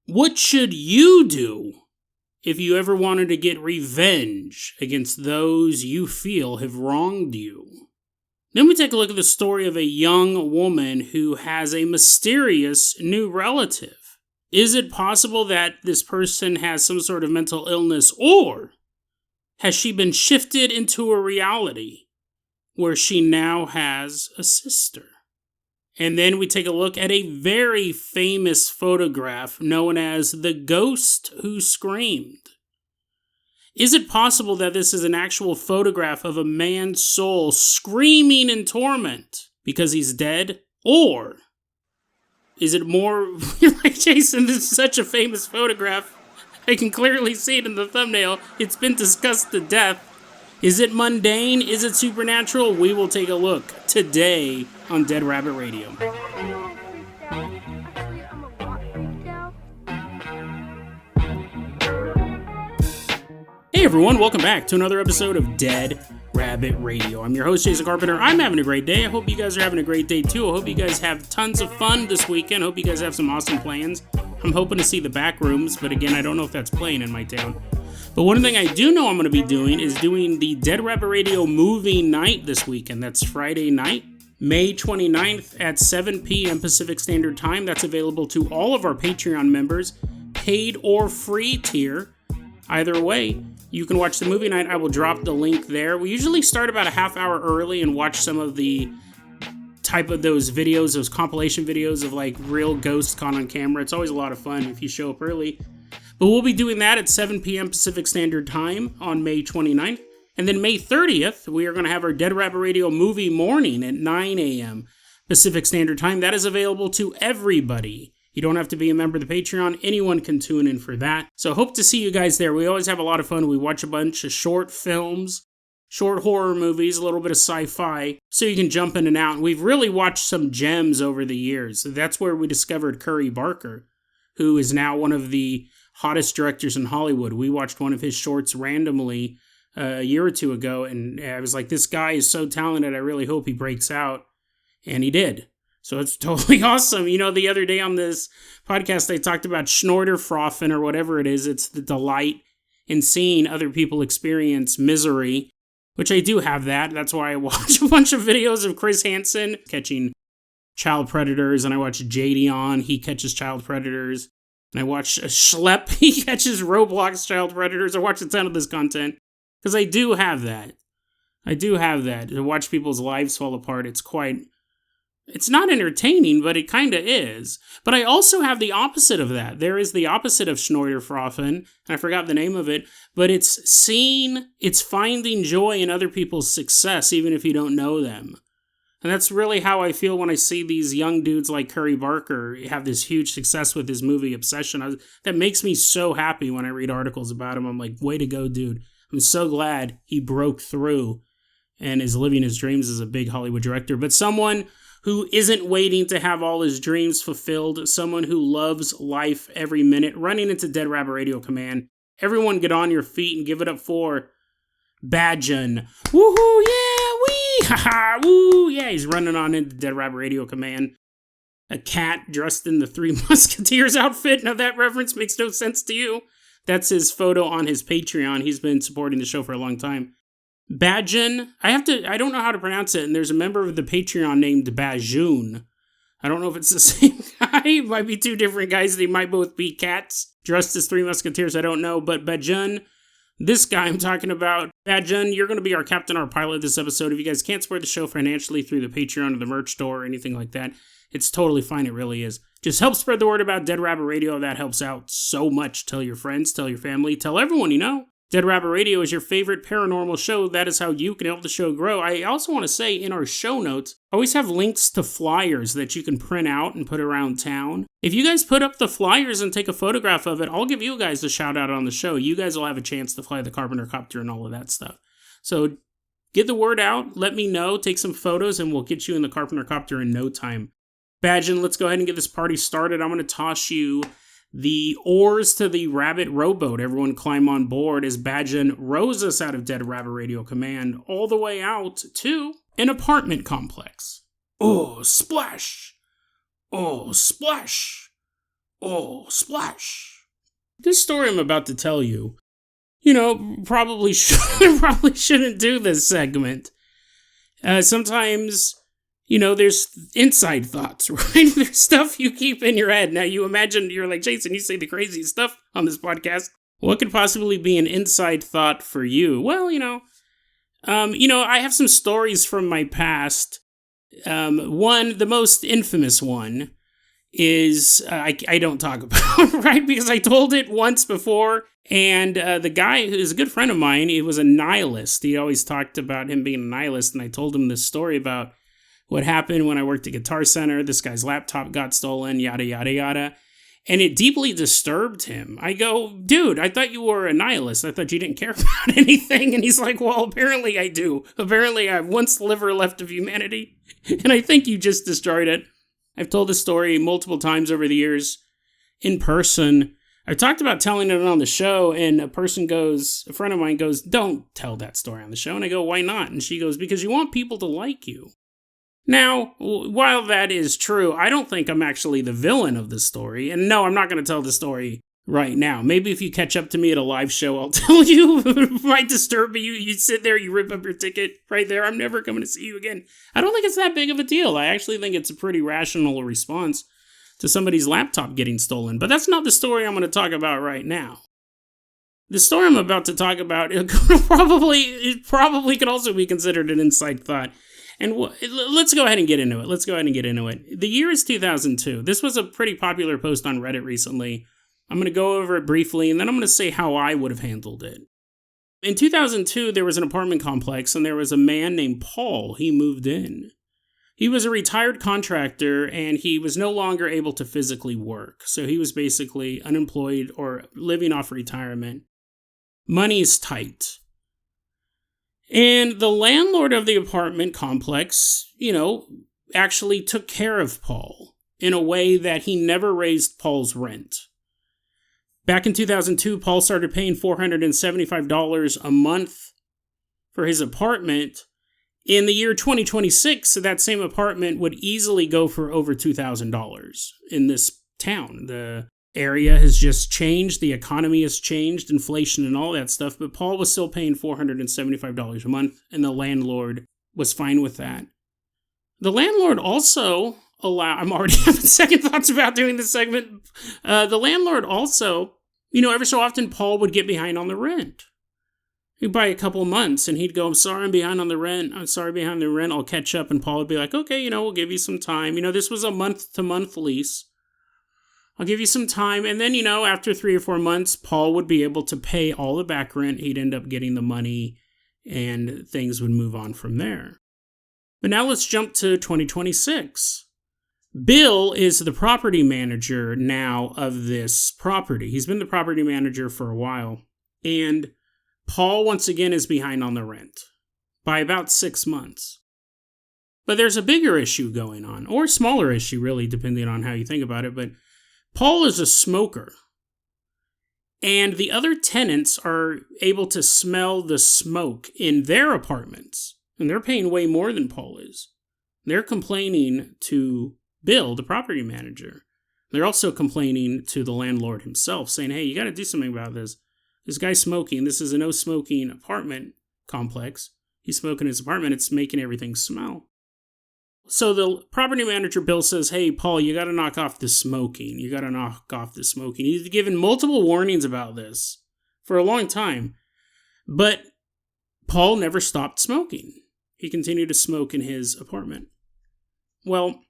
What should you do if you ever wanted to get revenge against those you feel have wronged you? Then we take a look at the story of a young woman who has a mysterious new relative. Is it possible that this person has some sort of mental illness, or has she been shifted into a reality where she now has a sister? And then we take a look at a very famous photograph known as The Ghost Who Screamed. Is it possible that this is an actual photograph of a man's soul screaming in torment because he's dead? Or is it more like, Jason, this is such a famous photograph, I can clearly see it in the thumbnail, it's been discussed to death. Is it mundane? Is it supernatural? We will take a look today on Dead Rabbit Radio. Hey everyone, welcome back to another episode of Dead Rabbit Radio. I'm your host, Jason Carpenter. I'm having a great day. I hope you guys are having a great day too. I hope you guys have tons of fun this weekend. I hope you guys have some awesome plans. I'm hoping to see the back rooms, but again, I don't know if that's playing in my town. But one thing I do know I'm going to be doing is doing the Dead Rabbit Radio movie night this weekend. That's Friday night, May 29th at 7 p.m. Pacific Standard Time. That's available to all of our Patreon members, paid or free tier. Either way, you can watch the movie night. I will drop the link there. We usually start about a half hour early and watch some of the type of those videos, those compilation videos of like real ghosts caught on camera. It's always a lot of fun if you show up early. But we'll be doing that at 7 p.m. Pacific Standard Time on May 29th. And then May 30th, we are going to have our Dead Rabbit Radio movie morning at 9 a.m. Pacific Standard Time. That is available to everybody. You don't have to be a member of the Patreon. Anyone can tune in for that. So hope to see you guys there. We always have a lot of fun. We watch a bunch of short films, short horror movies, a little bit of sci-fi, so you can jump in and out. We've really watched some gems over the years. That's where we discovered Curry Barker, who is now one of the hottest directors in Hollywood. We watched one of his shorts randomly a year or two ago, and I was like, this guy is so talented, I really hope he breaks out. And he did. So it's totally awesome. You know, the other day on this podcast, I talked about Schneiderfroffen or whatever it is. It's the delight in seeing other people experience misery, which I do have that. That's why I watch a bunch of videos of Chris Hansen catching child predators, and I watch Jadion, he catches child predators. And I watch Schlepp, he catches Roblox child predators. I watch a ton of this content because I do have that. To watch people's lives fall apart, it's not entertaining, but it kind of is. But I also have the opposite of that. There is the opposite of Schneiderfroffen, and I forgot the name of it, but it's finding joy in other people's success, even if you don't know them. And that's really how I feel when I see these young dudes like Curry Barker have this huge success with his movie Obsession. That makes me so happy when I read articles about him. I'm like, way to go, dude. I'm so glad he broke through and is living his dreams as a big Hollywood director. But someone who isn't waiting to have all his dreams fulfilled, someone who loves life every minute, running into Dead Rabbit Radio Command. Everyone get on your feet and give it up for Badgen. Woohoo, yeah, wee, haha, woo, yeah, he's running on into Dead Rabbit Radio Command. A cat dressed in the Three Musketeers outfit. Now that reference makes no sense to you. That's his photo on his Patreon. He's been supporting the show for a long time. Badgen, I don't know how to pronounce it, and there's a member of the Patreon named Bajoon. I don't know if it's the same guy. It might be two different guys. They might both be cats dressed as Three Musketeers. I don't know. But Bajoon, this guy I'm talking about, Badgen, you're going to be our captain, our pilot this episode. If you guys can't support the show financially through the Patreon or the merch store or anything like that, it's totally fine. It really is. Just help spread the word about Dead Rabbit Radio. That helps out so much. Tell your friends, tell your family, tell everyone you know. Dead Rabbit Radio is your favorite paranormal show. That is how you can help the show grow. I also want to say in our show notes, I always have links to flyers that you can print out and put around town. If you guys put up the flyers and take a photograph of it, I'll give you guys a shout out on the show. You guys will have a chance to fly the Carpenter Copter and all of that stuff. So get the word out, let me know, take some photos, and we'll get you in the Carpenter Copter in no time. Badgen, let's go ahead and get this party started. I'm going to toss you the oars to the rabbit rowboat. Everyone climb on board as Badgen rows us out of Dead Rabbit Radio Command all the way out to an apartment complex. Oh, splash! Oh, splash! Oh, splash. This story I'm about to tell you, probably probably shouldn't do this segment. Sometimes, there's inside thoughts, right? There's stuff you keep in your head. Now, you imagine, you're like, Jason, you say the craziest stuff on this podcast. What could possibly be an inside thought for you? Well, I have some stories from my past. The most infamous one is I don't talk about, right? Because I told it once before, and the guy who's a good friend of mine, he was a nihilist. He always talked about him being a nihilist, and I told him this story about what happened when I worked at Guitar Center. This guy's laptop got stolen, yada, yada, yada. And it deeply disturbed him. I go, dude, I thought you were a nihilist. I thought you didn't care about anything. And he's like, well, apparently I do. Apparently I have one sliver left of humanity. And I think you just destroyed it. I've told this story multiple times over the years in person. I've talked about telling it on the show, and a friend of mine goes, don't tell that story on the show. And I go, why not? And she goes, because you want people to like you. Now, while that is true, I don't think I'm actually the villain of the story. And no, I'm not going to tell the story right now. Maybe if you catch up to me at a live show, I'll tell you. It might disturb me. You sit there, you rip up your ticket right there. I'm never coming to see you again. I don't think it's that big of a deal. I actually think it's a pretty rational response to somebody's laptop getting stolen. But that's not the story I'm going to talk about right now. The story I'm about to talk about it probably could also be considered an inside thought. And let's go ahead and get into it. The year is 2002. This was a pretty popular post on Reddit recently. I'm going to go over it briefly, and then I'm going to say how I would have handled it. In 2002, there was an apartment complex, and there was a man named Paul. He moved in. He was a retired contractor, and he was no longer able to physically work. So he was basically unemployed or living off retirement. Money's tight. And the landlord of the apartment complex, actually took care of Paul in a way that he never raised Paul's rent. Back in 2002, Paul started paying $475 a month for his apartment. In the year 2026, that same apartment would easily go for over $2,000 in this town. The area has just changed, the economy has changed, inflation and all that stuff, but Paul was still paying $475 a month, and the landlord was fine with that. The landlord also I'm already having second thoughts about doing this segment. The landlord also, every so often Paul would get behind on the rent. He'd buy a couple months, and he'd go, I'm sorry I'm behind on the rent, I'll catch up, and Paul would be like, okay, we'll give you some time. This was a month-to-month lease. I'll give you some time. And then, after 3 or 4 months, Paul would be able to pay all the back rent. He'd end up getting the money, and things would move on from there. But now let's jump to 2026. Bill is the property manager now of this property. He's been the property manager for a while. And Paul, once again, is behind on the rent by about 6 months. But there's a bigger issue going on, or a smaller issue, really, depending on how you think about it. But Paul is a smoker, and the other tenants are able to smell the smoke in their apartments, and they're paying way more than Paul is. They're complaining to Bill, the property manager. They're also complaining to the landlord himself, saying, hey, you got to do something about this. This guy's smoking. This is a no-smoking apartment complex. He's smoking in his apartment. It's making everything smell. So the property manager, Bill, says, hey, Paul, you got to knock off the smoking. He's given multiple warnings about this for a long time. But Paul never stopped smoking. He continued to smoke in his apartment. Well,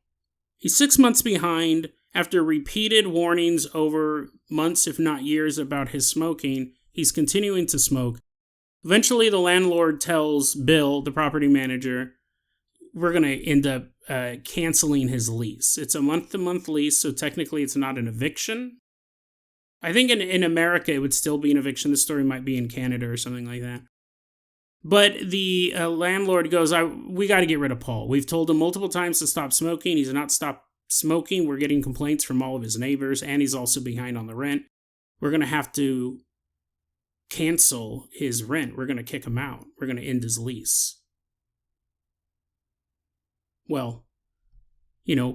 he's 6 months behind after repeated warnings over months, if not years, about his smoking. He's continuing to smoke. Eventually, the landlord tells Bill, the property manager, we're going to end up canceling his lease. It's a month-to-month lease, so technically it's not an eviction. I think in America it would still be an eviction. This story might be in Canada or something like that. But the landlord goes, we got to get rid of Paul. We've told him multiple times to stop smoking. He's not stopped smoking. We're getting complaints from all of his neighbors, and he's also behind on the rent. We're going to have to cancel his rent. We're going to kick him out. We're going to end his lease. Well,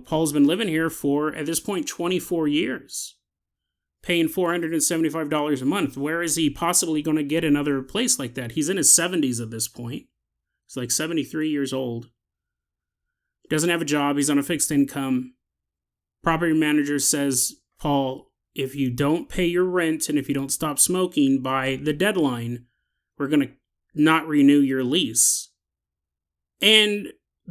Paul's been living here for, at this point, 24 years. paying $475 a month. Where is he possibly going to get another place like that? He's in his 70s at this point. He's like 73 years old. Doesn't have a job. He's on a fixed income. Property manager says, Paul, if you don't pay your rent and if you don't stop smoking by the deadline, we're going to not renew your lease. And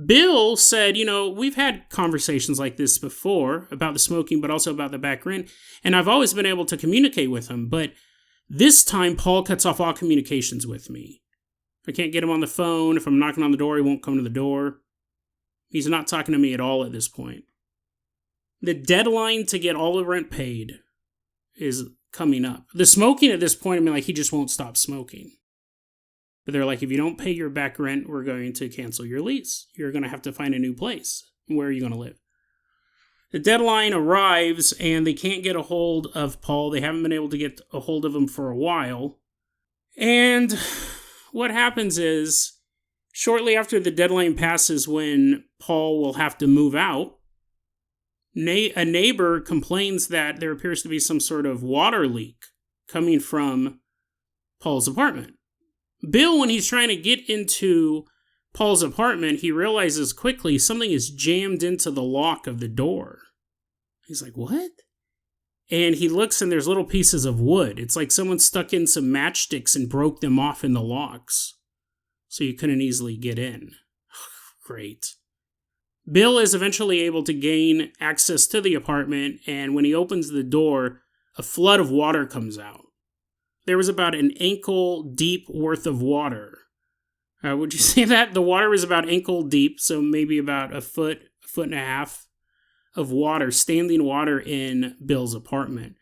Bill said, we've had conversations like this before about the smoking, but also about the back rent. And I've always been able to communicate with him. But this time, Paul cuts off all communications with me. I can't get him on the phone. If I'm knocking on the door, he won't come to the door. He's not talking to me at all at this point. The deadline to get all the rent paid is coming up. The smoking at this point, he just won't stop smoking. But they're like, if you don't pay your back rent, we're going to cancel your lease. You're going to have to find a new place. Where are you going to live? The deadline arrives, and they can't get a hold of Paul. They haven't been able to get a hold of him for a while. And what happens is, shortly after the deadline passes when Paul will have to move out, a neighbor complains that there appears to be some sort of water leak coming from Paul's apartment. Bill, when he's trying to get into Paul's apartment, he realizes quickly something is jammed into the lock of the door. He's like, what? And he looks and there's little pieces of wood. It's like someone stuck in some matchsticks and broke them off in the locks. So you couldn't easily get in. Great. Bill is eventually able to gain access to the apartment, and when he opens the door, a flood of water comes out. There was about an ankle deep worth of water. Would you say that? The water was about ankle deep, so maybe about a foot and a half of water, standing water in Bill's apartment.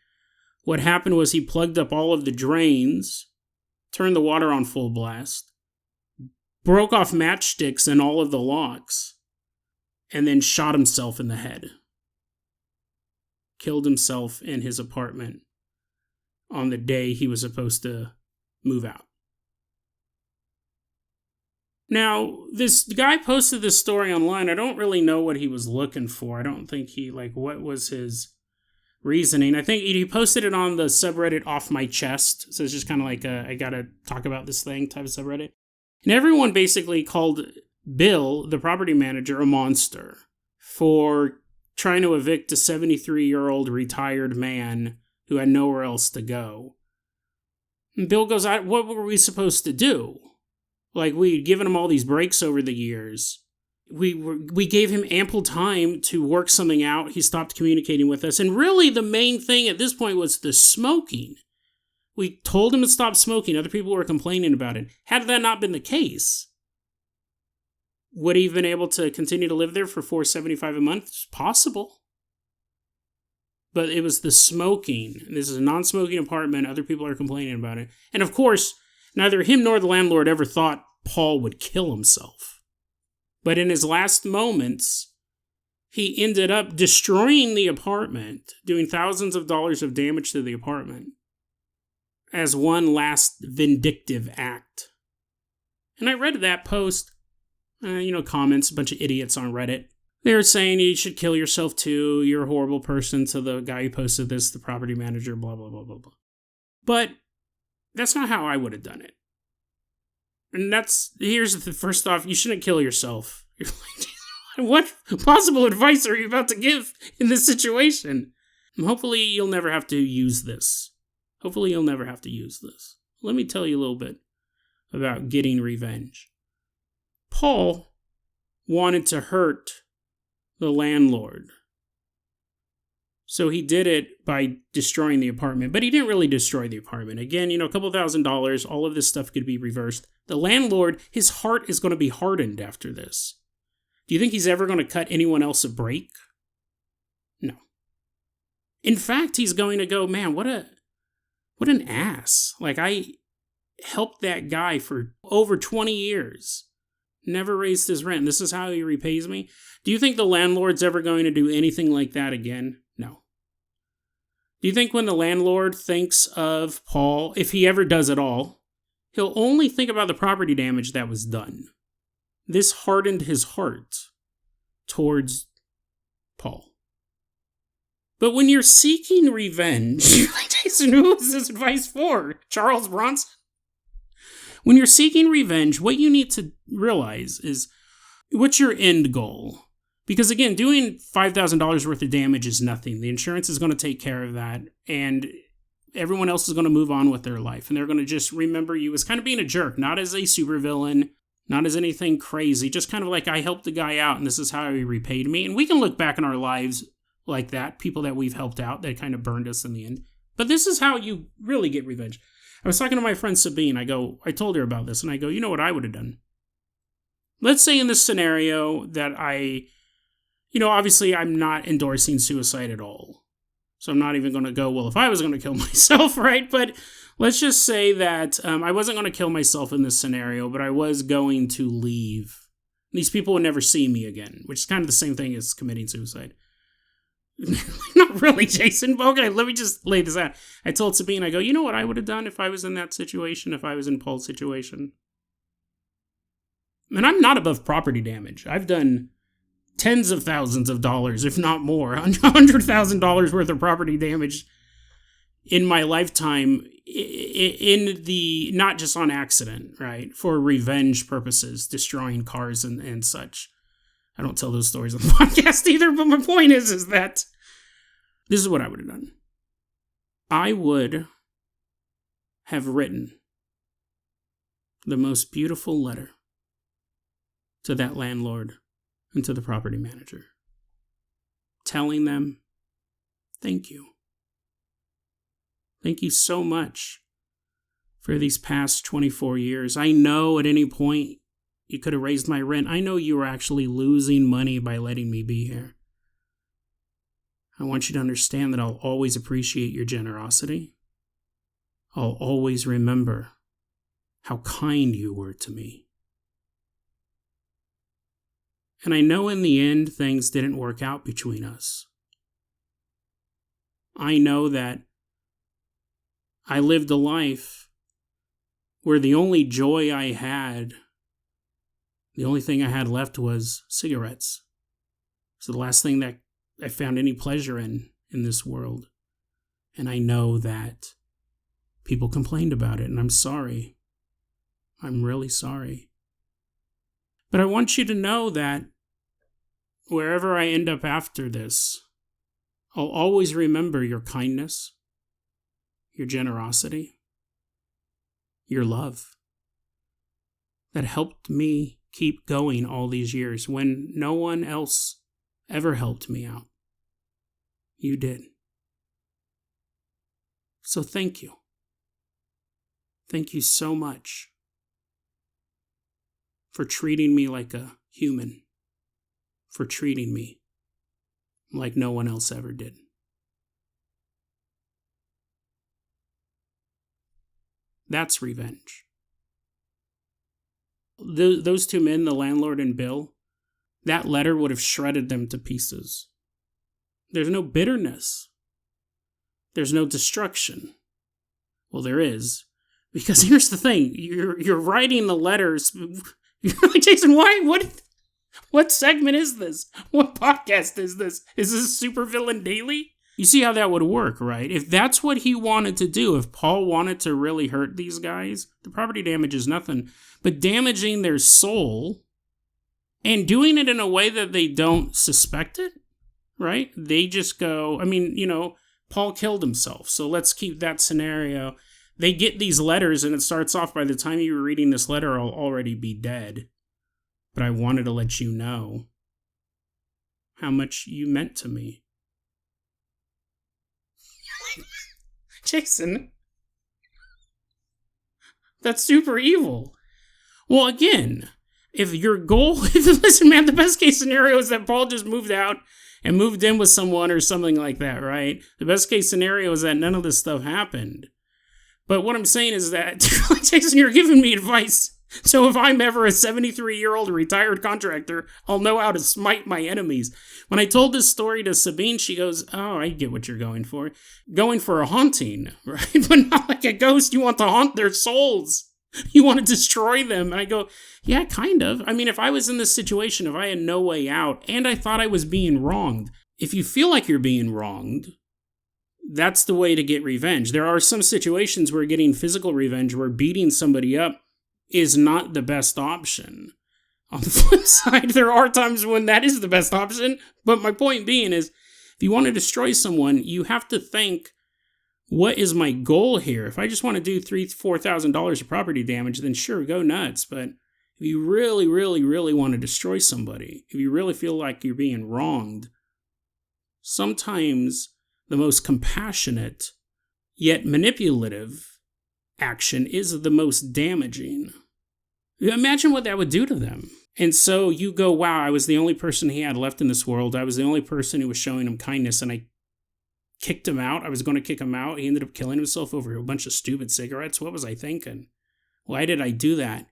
What happened was he plugged up all of the drains, turned the water on full blast, broke off matchsticks in all of the locks, and then shot himself in the head. Killed himself in his apartment on the day he was supposed to move out. Now, this guy posted this story online. I don't really know what he was looking for. I don't think what was his reasoning? I think he posted it on the subreddit Off My Chest. So it's just kind of like I gotta talk about this thing type of subreddit. And everyone basically called Bill, the property manager, a monster for trying to evict a 73-year-old retired man who had nowhere else to go. And Bill goes, what were we supposed to do? We'd given him all these breaks over the years. We gave him ample time to work something out. He stopped communicating with us. And really the main thing at this point was the smoking. We told him to stop smoking. Other people were complaining about it. Had that not been the case, would he have been able to continue to live there for $475 a month? It's possible. But it was the smoking. This is a non-smoking apartment. Other people are complaining about it. And of course, neither him nor the landlord ever thought Paul would kill himself. But in his last moments, he ended up destroying the apartment, doing thousands of dollars of damage to the apartment as one last vindictive act. And I read that post, comments, a bunch of idiots on Reddit. They were saying you should kill yourself too, you're a horrible person, to the guy who posted this, the property manager, blah, blah, blah, blah, blah. But that's not how I would have done it. And here's the first off, you shouldn't kill yourself. What possible advice are you about to give in this situation? Hopefully you'll never have to use this. Let me tell you a little bit about getting revenge. Paul wanted to hurt the landlord. So he did it by destroying the apartment, but he didn't really destroy the apartment. Again, a couple $1,000s, all of this stuff could be reversed. The landlord, his heart is going to be hardened after this. Do you think he's ever going to cut anyone else a break? No. In fact, he's going to go, man, what an ass. I helped that guy for over 20 years. Never raised his rent. This is how he repays me. Do you think the landlord's ever going to do anything like that again? No. Do you think when the landlord thinks of Paul, if he ever does at all, he'll only think about the property damage that was done? This hardened his heart towards Paul. But when you're seeking revenge, like Jason, who is this advice for? Charles Bronson? When you're seeking revenge, what you need to realize is what's your end goal? Because again, doing $5,000 worth of damage is nothing. The insurance is going to take care of that, and everyone else is going to move on with their life, and they're going to just remember you as kind of being a jerk, not as a supervillain, not as anything crazy, just kind of like I helped the guy out, and this is how he repaid me. And we can look back in our lives like that, people that we've helped out that kind of burned us in the end. But this is how you really get revenge. I was talking to my friend Sabine. I told her about this, and I go, you know what I would have done? Let's say in this scenario that obviously I'm not endorsing suicide at all. So I'm not even going to go, well, if I was going to kill myself, right? But let's just say that I wasn't going to kill myself in this scenario, but I was going to leave. These people would never see me again, which is kind of the same thing as committing suicide. Not really, Jason. But okay, let me just lay this out. I told Sabine, I go, you know what I would have done if I was in that situation, if I was in Paul's situation? And I'm not above property damage. I've done tens of thousands of dollars, if not more, $100,000 worth of property damage in my lifetime, in the, not just on accident, right? For revenge purposes, destroying cars and such. I don't tell those stories on the podcast either, but my point is that this is what I would have done. I would have written the most beautiful letter to that landlord and to the property manager, telling them, thank you. Thank you so much for these past 24 years. I know at any point you could have raised my rent. I know you were actually losing money by letting me be here. I want you to understand that I'll always appreciate your generosity. I'll always remember how kind you were to me. And I know in the end things didn't work out between us. I know that I lived a life where the only joy I had, the only thing I had left was cigarettes. It's the last thing that I found any pleasure in this world. And I know that people complained about it, and I'm sorry. I'm really sorry. But I want you to know that wherever I end up after this, I'll always remember your kindness, your generosity, your love that helped me keep going all these years when no one else ever helped me out. You did. So thank you. Thank you so much for treating me like a human, for treating me like no one else ever did. That's revenge. Those two men, the landlord and Bill, that letter would have shredded them to pieces. There's no bitterness. There's no destruction. Well, there is. Because here's the thing. You're writing the letters. You're like, Jason, why? What segment is this? What podcast is this? Is this Supervillain Daily? You see how that would work, right? If that's what he wanted to do, if Paul wanted to really hurt these guys, the property damage is nothing. But damaging their soul and doing it in a way that they don't suspect it, right? They just go, Paul killed himself, so let's keep that scenario. They get these letters, and it starts off, by the time you were reading this letter, I'll already be dead. But I wanted to let you know how much you meant to me. Jason, that's super evil. Well, again, if your goal, listen, man, the best case scenario is that Paul just moved out and moved in with someone or something like that, right? The best case scenario is that none of this stuff happened. But what I'm saying is that, Jason, you're giving me advice. So if I'm ever a 73-year-old retired contractor, I'll know how to smite my enemies. When I told this story to Sabine, she goes, oh, I get what you're going for. Going for a haunting, right? But not like a ghost. You want to haunt their souls. You want to destroy them. And I go, yeah, kind of. If I was in this situation, if I had no way out, and I thought I was being wronged, if you feel like you're being wronged, that's the way to get revenge. There are some situations where getting physical revenge, where beating somebody up is not the best option. On the flip side, there are times when that is the best option. But my point being is, if you want to destroy someone, you have to think, what is my goal here? If I just want to do $3,000-$4,000 of property damage, then sure, go nuts. But if you really, really, really want to destroy somebody, if you really feel like you're being wronged, sometimes the most compassionate yet manipulative action is the most damaging. Imagine what that would do to them. And so you go, wow, I was the only person he had left in this world. I was the only person who was showing him kindness, and I kicked him out. I was going to kick him out. He ended up killing himself over a bunch of stupid cigarettes. What was I thinking? Why did I do that?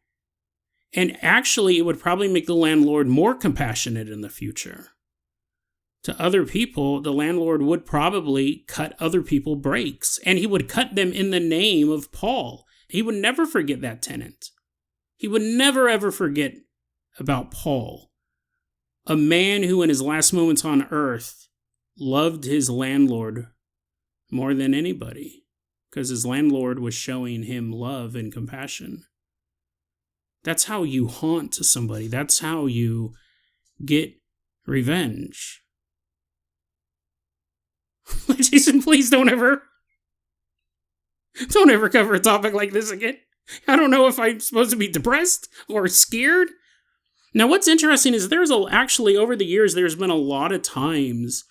And actually, it would probably make the landlord more compassionate in the future. To other people, the landlord would probably cut other people breaks, and he would cut them in the name of Paul. He would never forget that tenant. He would never, ever forget about Paul, a man who in his last moments on earth loved his landlord more than anybody, because his landlord was showing him love and compassion. That's how you haunt somebody. That's how you get revenge. Jason, please don't ever cover a topic like this again. I don't know if I'm supposed to be depressed or scared. Now, what's interesting is actually, over the years, there's been a lot of times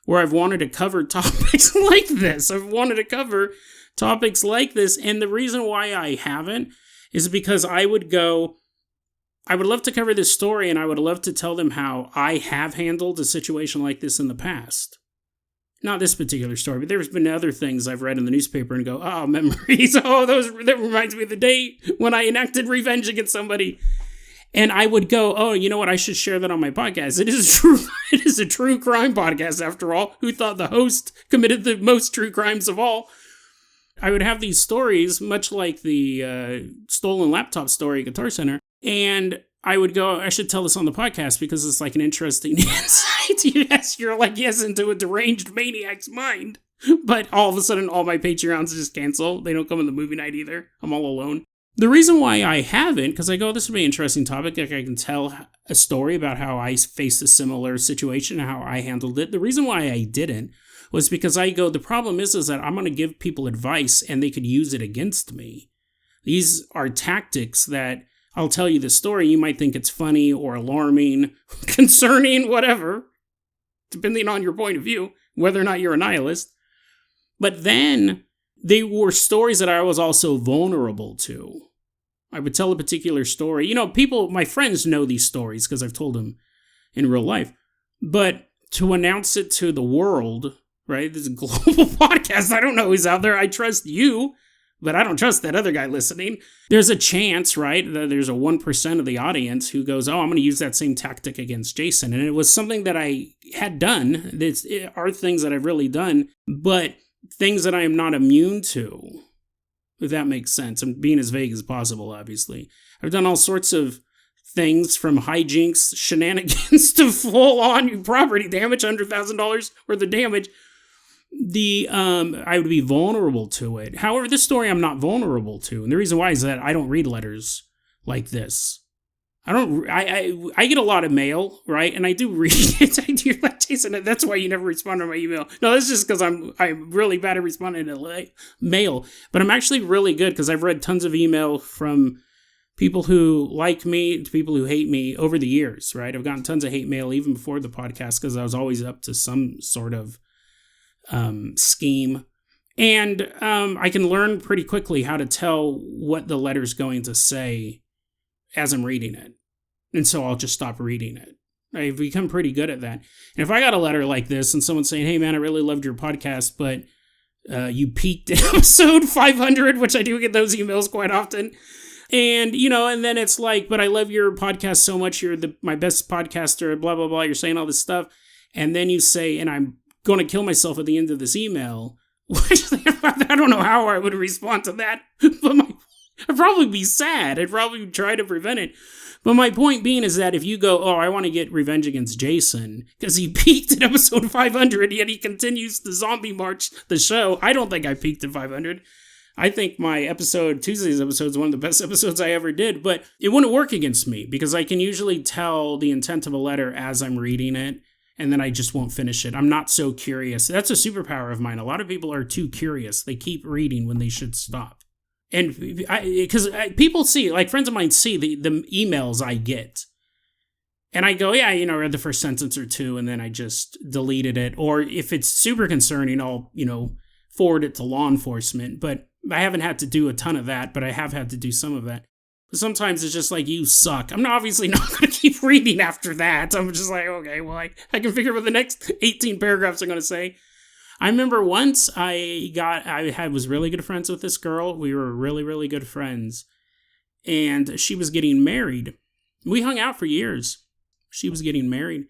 where I've wanted to cover topics like this. I've wanted to cover topics like this, and the reason why I haven't is because I would love to cover this story, and I would love to tell them how I have handled a situation like this in the past. Not this particular story, but there's been other things I've read in the newspaper and go, oh, memories. That reminds me of the day when I enacted revenge against somebody. And I would go, oh, you know what? I should share that on my podcast. It is a true crime podcast, after all. Who thought the host committed the most true crimes of all? I would have these stories, much like the stolen laptop story at Guitar Center. And I would go, I should tell this on the podcast because it's like an interesting insight. Yes, you're like, yes, into a deranged maniac's mind. But all of a sudden, all my Patreons just cancel. They don't come in the movie night either. I'm all alone. The reason why I haven't, because I go, this would be an interesting topic. Like I can tell a story about how I faced a similar situation and how I handled it. The reason why I didn't was because I go, the problem is that I'm going to give people advice and they could use it against me. These are tactics that I'll tell you the story. You might think it's funny or alarming, concerning, whatever, depending on your point of view, whether or not you're a nihilist. But then they were stories that I was also vulnerable to. I would tell a particular story. You know, my friends know these stories because I've told them in real life. But to announce it to the world, right? This is a global podcast. I don't know who's out there. I trust you, but I don't trust that other guy listening. There's a chance, right, that there's a 1% of the audience who goes, oh, I'm going to use that same tactic against Jason. And it was something that I had done. It are things that I've really done, but things that I am not immune to, if that makes sense. I'm being as vague as possible, obviously. I've done all sorts of things, from hijinks, shenanigans, to full-on property damage, $100,000 worth of damage. I would be vulnerable to it. However, this story I'm not vulnerable to. And the reason why is that I don't read letters like this. I get a lot of mail, right? And I do read it. I do, like Jason, that's why you never respond to my email. No, that's just because I'm really bad at responding to mail. But I'm actually really good because I've read tons of email from people who like me to people who hate me over the years, right? I've gotten tons of hate mail even before the podcast because I was always up to some sort of scheme. And I can learn pretty quickly how to tell what the letter's going to say as I'm reading it. And so I'll just stop reading it. I've become pretty good at that. And if I got a letter like this and someone's saying, hey man, I really loved your podcast, but you peaked at episode 500, which I do get those emails quite often. And, and then it's like, but I love your podcast so much. You're my best podcaster, blah, blah, blah. You're saying all this stuff. And then you say, and I'm going to kill myself at the end of this email. I don't know how I would respond to that. But I'd probably be sad. I'd probably try to prevent it. But my point being is that if you go, oh, I want to get revenge against Jason because he peaked at episode 500, yet he continues the zombie march, the show. I don't think I peaked at 500. I think my Tuesday's episode is one of the best episodes I ever did, but it wouldn't work against me because I can usually tell the intent of a letter as I'm reading it, and then I just won't finish it. I'm not so curious. That's a superpower of mine. A lot of people are too curious. They keep reading when they should stop. And because people see, like friends of mine see the emails I get. And I go, yeah, I read the first sentence or two, and then I just deleted it. Or if it's super concerning, I'll, forward it to law enforcement. But I haven't had to do a ton of that, but I have had to do some of that. But sometimes it's just like, you suck. I'm obviously not going to keep reading after that. I'm just like, okay, well, I can figure out what the next 18 paragraphs are going to say. I remember once I was really good friends with this girl. We were really, really good friends. And she was getting married. We hung out for years. She was getting married.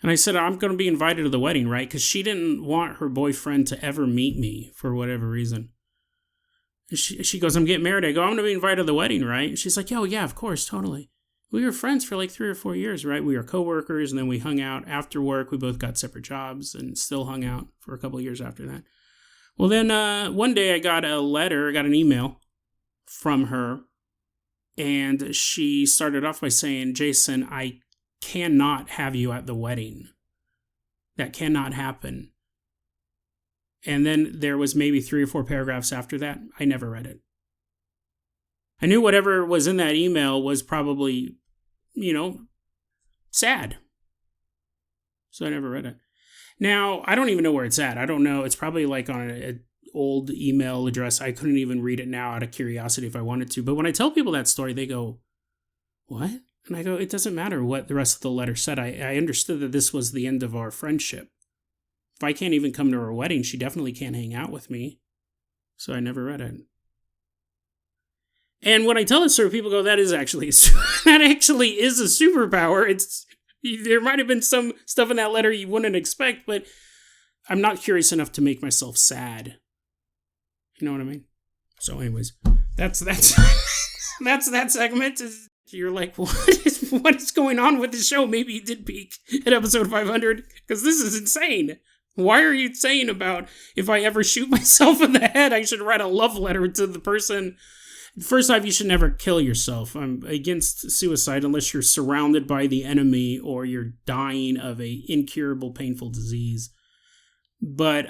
And I said, I'm going to be invited to the wedding, right? Because she didn't want her boyfriend to ever meet me for whatever reason. And she goes, I'm getting married. I go, I'm going to be invited to the wedding, right? And she's like, oh, yeah, of course, totally. We were friends for like 3 or 4 years, right? We were coworkers, and then we hung out after work. We both got separate jobs and still hung out for a couple of years after that. Well, then one day I got an email from her, and she started off by saying, Jason, I cannot have you at the wedding. That cannot happen. And then there was maybe 3 or 4 paragraphs after that. I never read it. I knew whatever was in that email was probably, sad. So I never read it. Now, I don't even know where it's at. I don't know. It's probably like on an old email address. I couldn't even read it now out of curiosity if I wanted to. But when I tell people that story, they go, what? And I go, it doesn't matter what the rest of the letter said. I understood that this was the end of our friendship. If I can't even come to her wedding, she definitely can't hang out with me. So I never read it. And when I tell this story, people go, that actually is a superpower. There might have been some stuff in that letter you wouldn't expect, but I'm not curious enough to make myself sad. You know what I mean? So anyways, that's that segment. You're like, what is going on with the show? Maybe you did peak at episode 500, because this is insane. Why are you saying about if I ever shoot myself in the head, I should write a love letter to the person? First off, you should never kill yourself. I'm against suicide unless you're surrounded by the enemy or you're dying of a incurable, painful disease. But,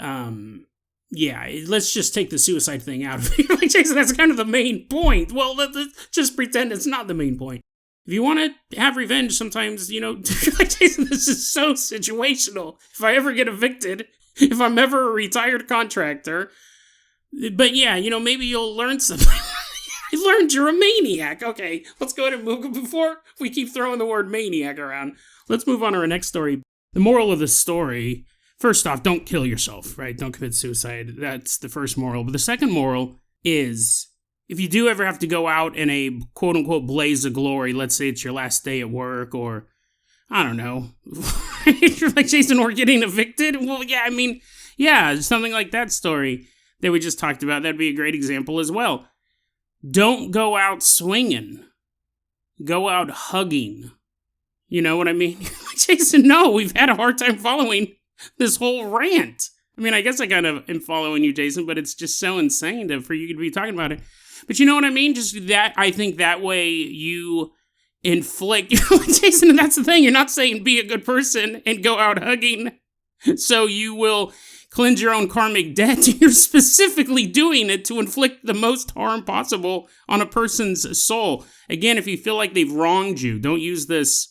yeah, let's just take the suicide thing out of it. Like, Jason, that's kind of the main point. Well, let's just pretend it's not the main point. If you want to have revenge, sometimes, like, Jason, this is so situational. If I ever get evicted, if I'm ever a retired contractor, but yeah, maybe you'll learn something. You learned you're a maniac. Okay, let's go ahead and move. Before we keep throwing the word maniac around, let's move on to our next story. The moral of the story, first off, don't kill yourself, right? Don't commit suicide. That's the first moral. But the second moral is, if you do ever have to go out in a quote-unquote blaze of glory, let's say it's your last day at work, or, I don't know, you're like, Jason, we're getting evicted? Well, yeah, something like that story that we just talked about, that'd be a great example as well. Don't go out swinging. Go out hugging. You know what I mean? Jason, no, we've had a hard time following this whole rant. I guess I kind of am following you, Jason, but it's just so insane for you to be talking about it. But you know what I mean? Just that, I think that way you inflict... Jason, that's the thing. You're not saying be a good person and go out hugging so you will cleanse your own karmic debt. You're specifically doing it to inflict the most harm possible on a person's soul. Again, if you feel like they've wronged you, don't use this,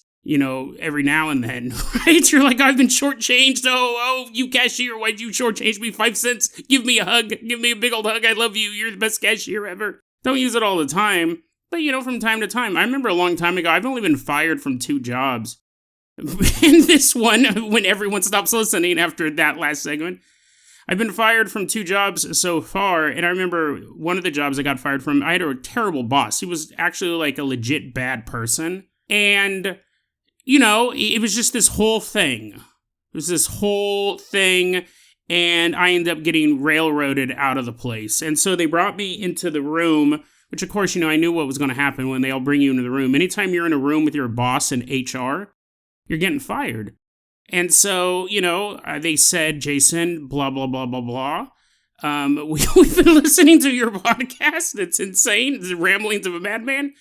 every now and then, right? You're like, I've been shortchanged. Oh, you cashier, why'd you shortchange me 5 cents? Give me a hug. Give me a big old hug. I love you. You're the best cashier ever. Don't use it all the time. But, from time to time. I remember a long time ago, I've only been fired from 2 jobs. In this one, when everyone stops listening after that last segment, I've been fired from 2 jobs so far, and I remember one of the jobs I got fired from, I had a terrible boss. He was actually like a legit bad person, and, it was just this whole thing. It was this whole thing, and I ended up getting railroaded out of the place. And so they brought me into the room which of course, I knew what was going to happen when they all bring you into the room. Anytime you're in a room with your boss and HR, you're getting fired. And so, they said, Jason, blah, blah, blah, blah, blah. We've been listening to your podcast. It's insane. It's the ramblings of a madman.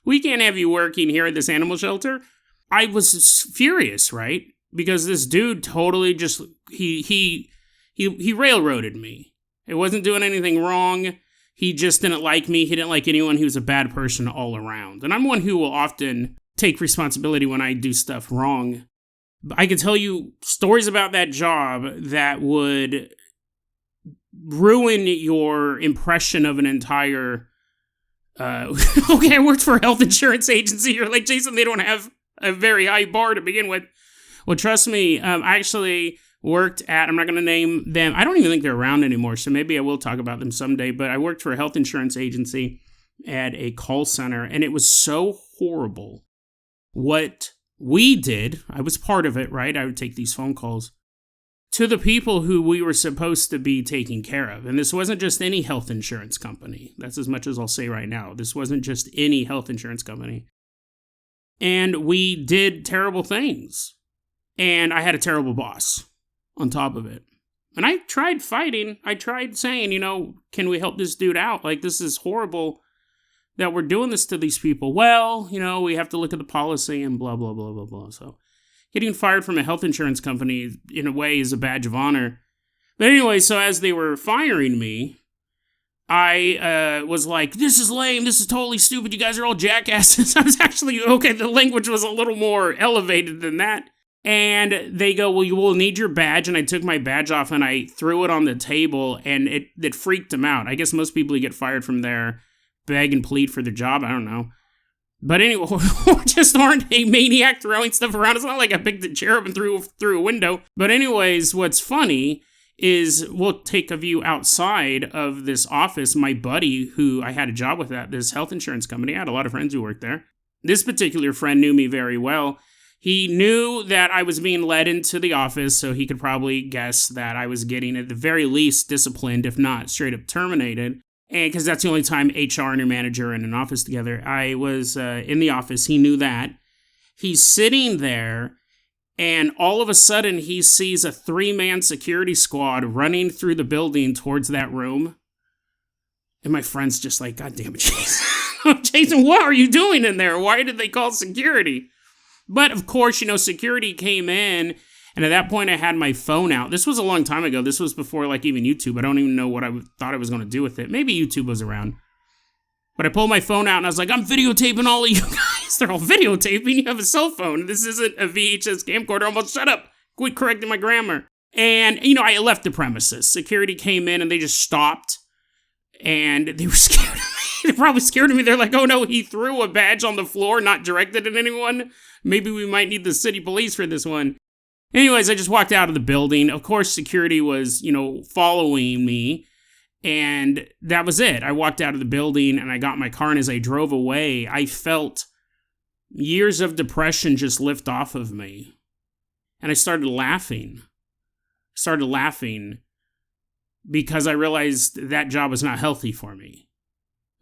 We can't have you working here at this animal shelter. I was furious, right? Because this dude totally just, he railroaded me. It wasn't doing anything wrong. He just didn't like me. He didn't like anyone. He was a bad person all around. And I'm one who will often take responsibility when I do stuff wrong. I can tell you stories about that job that would ruin your impression of an entire, okay, I worked for a health insurance agency. You're like, Jason, they don't have a very high bar to begin with. Well, trust me, I actually worked at, I'm not going to name them. I don't even think they're around anymore, so maybe I will talk about them someday. But I worked for a health insurance agency at a call center, and it was so horrible. What we did, I was part of it, right? I would take these phone calls to the people who we were supposed to be taking care of. And this wasn't just any health insurance company. That's as much as I'll say right now. This wasn't just any health insurance company. And we did terrible things. And I had a terrible boss on top of it. And I tried fighting. I tried saying, can we help this dude out? Like, this is horrible that we're doing this to these people. Well, we have to look at the policy and blah, blah, blah, blah, blah. So getting fired from a health insurance company, in a way, is a badge of honor. But anyway, so as they were firing me, I was like, this is lame. This is totally stupid. You guys are all jackasses. I was actually, okay, the language was a little more elevated than that. And they go, well, you will need your badge. And I took my badge off and I threw it on the table, and it freaked them out. I guess most people who get fired from there beg and plead for their job. I don't know. But anyway, we just aren't a maniac throwing stuff around. It's not like I picked a chair up and threw a window. But anyways, what's funny is we'll take a view outside of this office. My buddy, who I had a job with at this health insurance company, I had a lot of friends who worked there. This particular friend knew me very well. He knew that I was being led into the office, so he could probably guess that I was getting, at the very least, disciplined, if not straight up terminated. And because that's the only time HR and your manager are in an office together. I was in the office. He knew that. He's sitting there, and all of a sudden, he sees a 3-man security squad running through the building towards that room. And my friend's just like, God damn it, Jason. Jason, what are you doing in there? Why did they call security? But, of course, security came in, and at that point, I had my phone out. This was a long time ago. This was before, even YouTube. I don't even know what I thought I was going to do with it. Maybe YouTube was around. But I pulled my phone out, and I was like, I'm videotaping all of you guys. They're all videotaping. You have a cell phone. This isn't a VHS camcorder. Almost shut up. Quit correcting my grammar. And, I left the premises. Security came in, and they just stopped, and they were scared of me. They're probably scared of me. They're like, oh, no, he threw a badge on the floor, not directed at anyone. Maybe we might need the city police for this one. Anyways, I just walked out of the building. Of course, security was, following me. And that was it. I walked out of the building and I got my car. And as I drove away, I felt years of depression just lift off of me. And I started laughing. Because I realized that job was not healthy for me.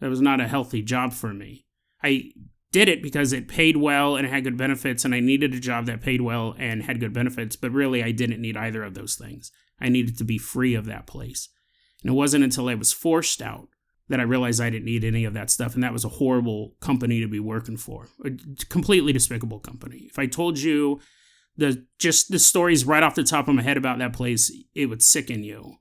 That was not a healthy job for me. I did it because it paid well and it had good benefits, and I needed a job that paid well and had good benefits, but really I didn't need either of those things. I needed to be free of that place. And it wasn't until I was forced out that I realized I didn't need any of that stuff, and that was a horrible company to be working for. A completely despicable company. If I told you the stories right off the top of my head about that place, it would sicken you.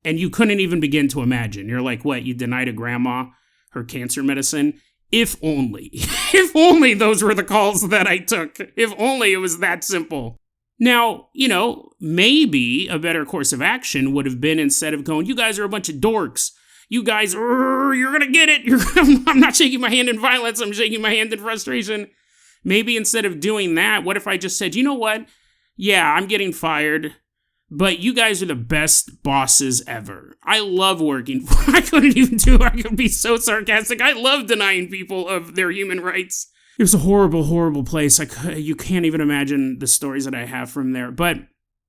And you couldn't even begin to imagine. You're like, what, you denied a grandma her cancer medicine? If only. If only those were the calls that I took. If only it was that simple. Now, maybe a better course of action would have been, instead of going, you guys are a bunch of dorks. You guys, you're going to get it. I'm not shaking my hand in violence. I'm shaking my hand in frustration. Maybe instead of doing that, what if I just said, you know what? Yeah, I'm getting fired. But you guys are the best bosses ever. I love working for. I could be so sarcastic. I love denying people of their human rights. It was a horrible, horrible place. You can't even imagine the stories that I have from there. But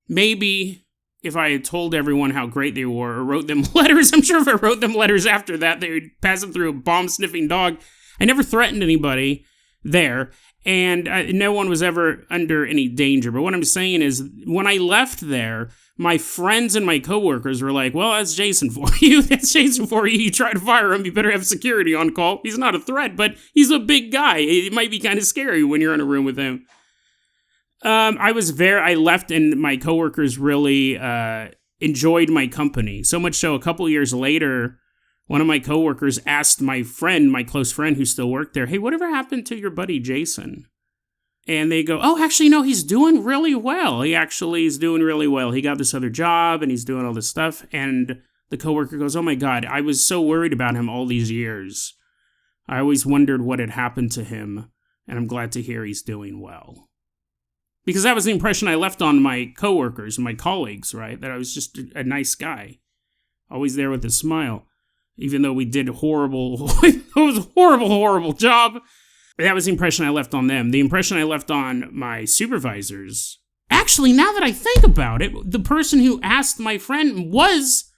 maybe if I had told everyone how great they were or wrote them letters, I'm sure if I wrote them letters after that, they would pass them through a bomb-sniffing dog. I never threatened anybody there, and no one was ever under any danger. But what I'm saying is, when I left there, my friends and my coworkers were like, well, that's Jason for you. That's Jason for you. You try to fire him, you better have security on call. He's not a threat, but he's a big guy. It might be kind of scary when you're in a room with him. I left and my coworkers really enjoyed my company. So much so, a couple years later, one of my coworkers asked my close friend who still worked there, hey, whatever happened to your buddy Jason? And they go, oh, actually, no, he's doing really well. He actually is doing really well. He got this other job and he's doing all this stuff. And the coworker goes, oh my God, I was so worried about him all these years. I always wondered what had happened to him. And I'm glad to hear he's doing well. Because that was the impression I left on my coworkers and my colleagues, right? That I was just a nice guy. Always there with a smile. Even though we did horrible, it was a horrible job. That was the impression I left on them. The impression I left on my supervisors. Actually, now that I think about it, the person who asked my friend was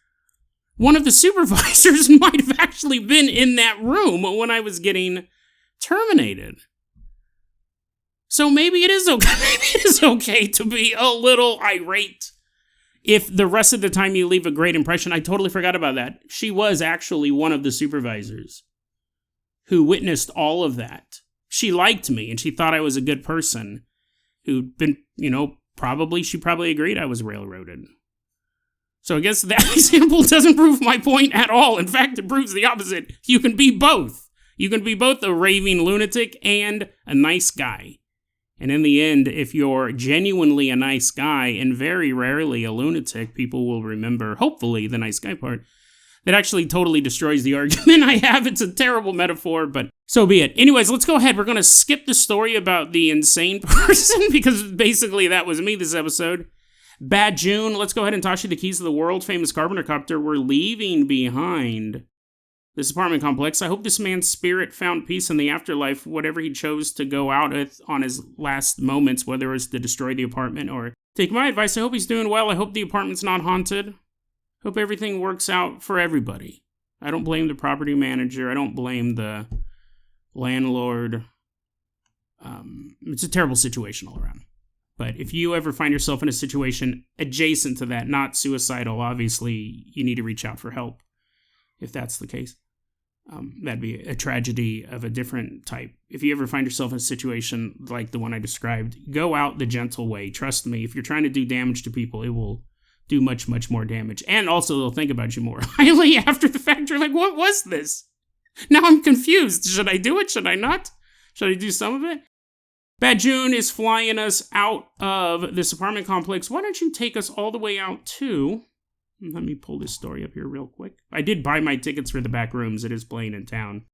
one of the supervisors and might have actually been in that room when I was getting terminated. So maybe it is okay. Maybe it is okay to be a little irate if the rest of the time you leave a great impression. I totally forgot about that. She was actually one of the supervisors who witnessed all of that. She liked me, and she thought I was a good person who'd been, she probably agreed I was railroaded. So I guess that example doesn't prove my point at all. In fact, it proves the opposite. You can be both. You can be both a raving lunatic and a nice guy. And in the end, if you're genuinely a nice guy and very rarely a lunatic, people will remember, hopefully, the nice guy part. That actually totally destroys the argument I have. It's a terrible metaphor, but so be it. Anyways, let's go ahead. We're going to skip the story about the insane person, because basically that was me this episode. Bad June. Let's go ahead and toss you the keys to the world-famous Carpenter Copter. We're leaving behind this apartment complex. I hope this man's spirit found peace in the afterlife, whatever he chose to go out with on his last moments, whether it was to destroy the apartment or take my advice. I hope he's doing well. I hope the apartment's not haunted. Hope everything works out for everybody. I don't blame the property manager. I don't blame the landlord. It's a terrible situation all around. But if you ever find yourself in a situation adjacent to that, not suicidal, obviously you need to reach out for help if that's the case. That'd be a tragedy of a different type. If you ever find yourself in a situation like the one I described, go out the gentle way. Trust me, if you're trying to do damage to people, it will do much, much more damage. And also, they'll think about you more highly after the fact. You're like, what was this? Now I'm confused. Should I do it? Should I not? Should I do some of it? Bad June is flying us out of this apartment complex. Why don't you take us all the way out to... Let me pull this story up here real quick. I did buy my tickets for the back rooms. It is playing in town.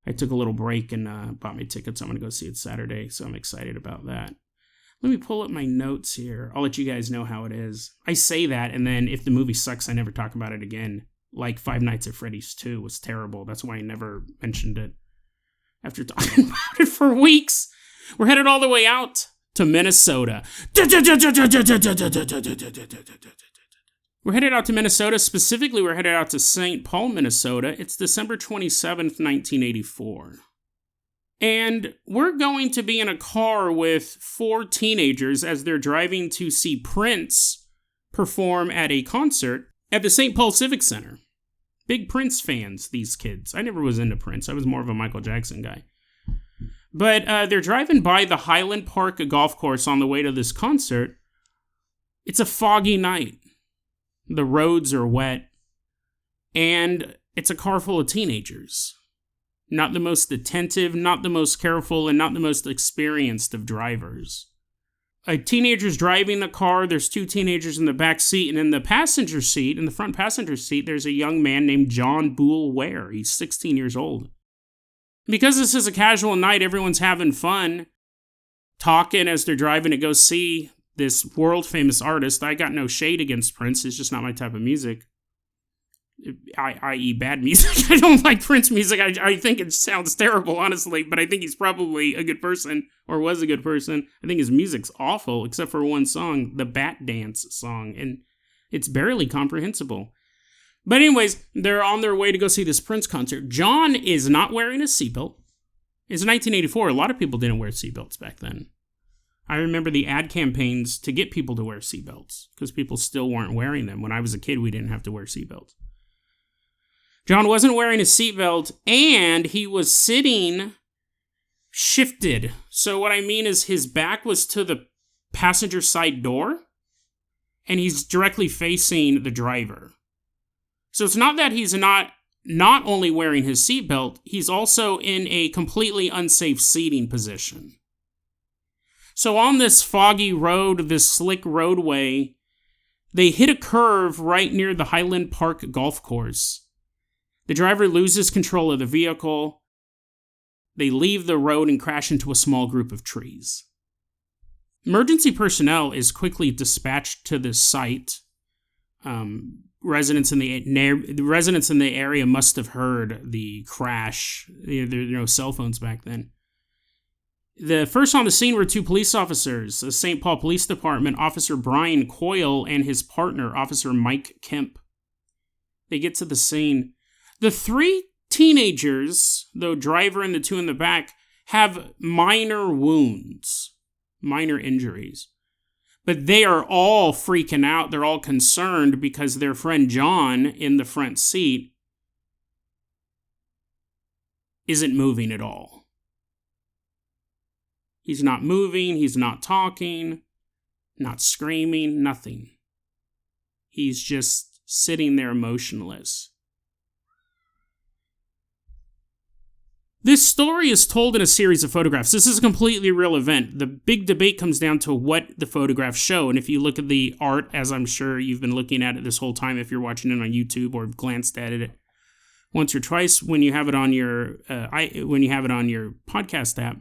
I took a little break and bought my tickets. I'm going to go see it Saturday, so I'm excited about that. Let me pull up my notes here. I'll let you guys know how it is. I say that, and then if the movie sucks, I never talk about it again. Like Five Nights at Freddy's 2 was terrible. That's why I never mentioned it. After talking about it for weeks, we're headed all the way out to Minnesota. We're headed out to Minnesota. Specifically, we're headed out to St. Paul, Minnesota. It's December 27th, 1984. And we're going to be in a car with 4 teenagers as they're driving to see Prince perform at a concert at the St. Paul Civic Center. Big Prince fans, these kids. I never was into Prince. I was more of a Michael Jackson guy. But they're driving by the Highland Park golf course on the way to this concert. It's a foggy night. The roads are wet. And it's a car full of teenagers. Not the most attentive, not the most careful, and not the most experienced of drivers. A teenager's driving the car. There's 2 teenagers in the back seat. And in the passenger seat, in the front passenger seat, there's a young man named John Boole Ware. He's 16 years old. Because this is a casual night, everyone's having fun, talking as they're driving to go see this world-famous artist. I got no shade against Prince. It's just not my type of music. I.e. bad music. I don't like Prince music. I think it sounds terrible, honestly, but I think he's probably a good person, or was a good person. I think his music's awful, except for one song, the Bat Dance song, and It's barely comprehensible. But anyways, they're on their way to go see this Prince concert. John is not wearing a seatbelt. It's 1984. A lot of people didn't wear seatbelts back then. I remember the ad campaigns to get people to wear seatbelts because people still weren't wearing them. When I was a kid, we didn't have to wear seatbelts. John wasn't wearing a seatbelt, and he was sitting shifted. So what I mean is his back was to the passenger side door, and he's directly facing the driver. So it's not that he's not only wearing his seatbelt, he's also in a completely unsafe seating position. So on this foggy road, this slick roadway, they hit a curve right near the Highland Park golf course. The driver loses control of the vehicle. They leave the road and crash into a small group of trees. Emergency personnel is quickly dispatched to this site. Residents in the area must have heard the crash. There were no cell phones back then. The first on the scene were two police officers, the St. Paul Police Department, Officer Brian Coyle and his partner, Officer Mike Kemp. They get to the scene. The three teenagers, the driver and the two in the back, have minor wounds, minor injuries. But they are all freaking out. They're all concerned because their friend John in the front seat isn't moving at all. He's not moving, he's not talking, not screaming, nothing. He's just sitting there motionless. This story is told in a series of photographs. This is a completely real event. The big debate comes down to what the photographs show. And if you look at the art, as I'm sure you've been looking at it this whole time, if you're watching it on YouTube or have glanced at it once or twice when you have it on your podcast app,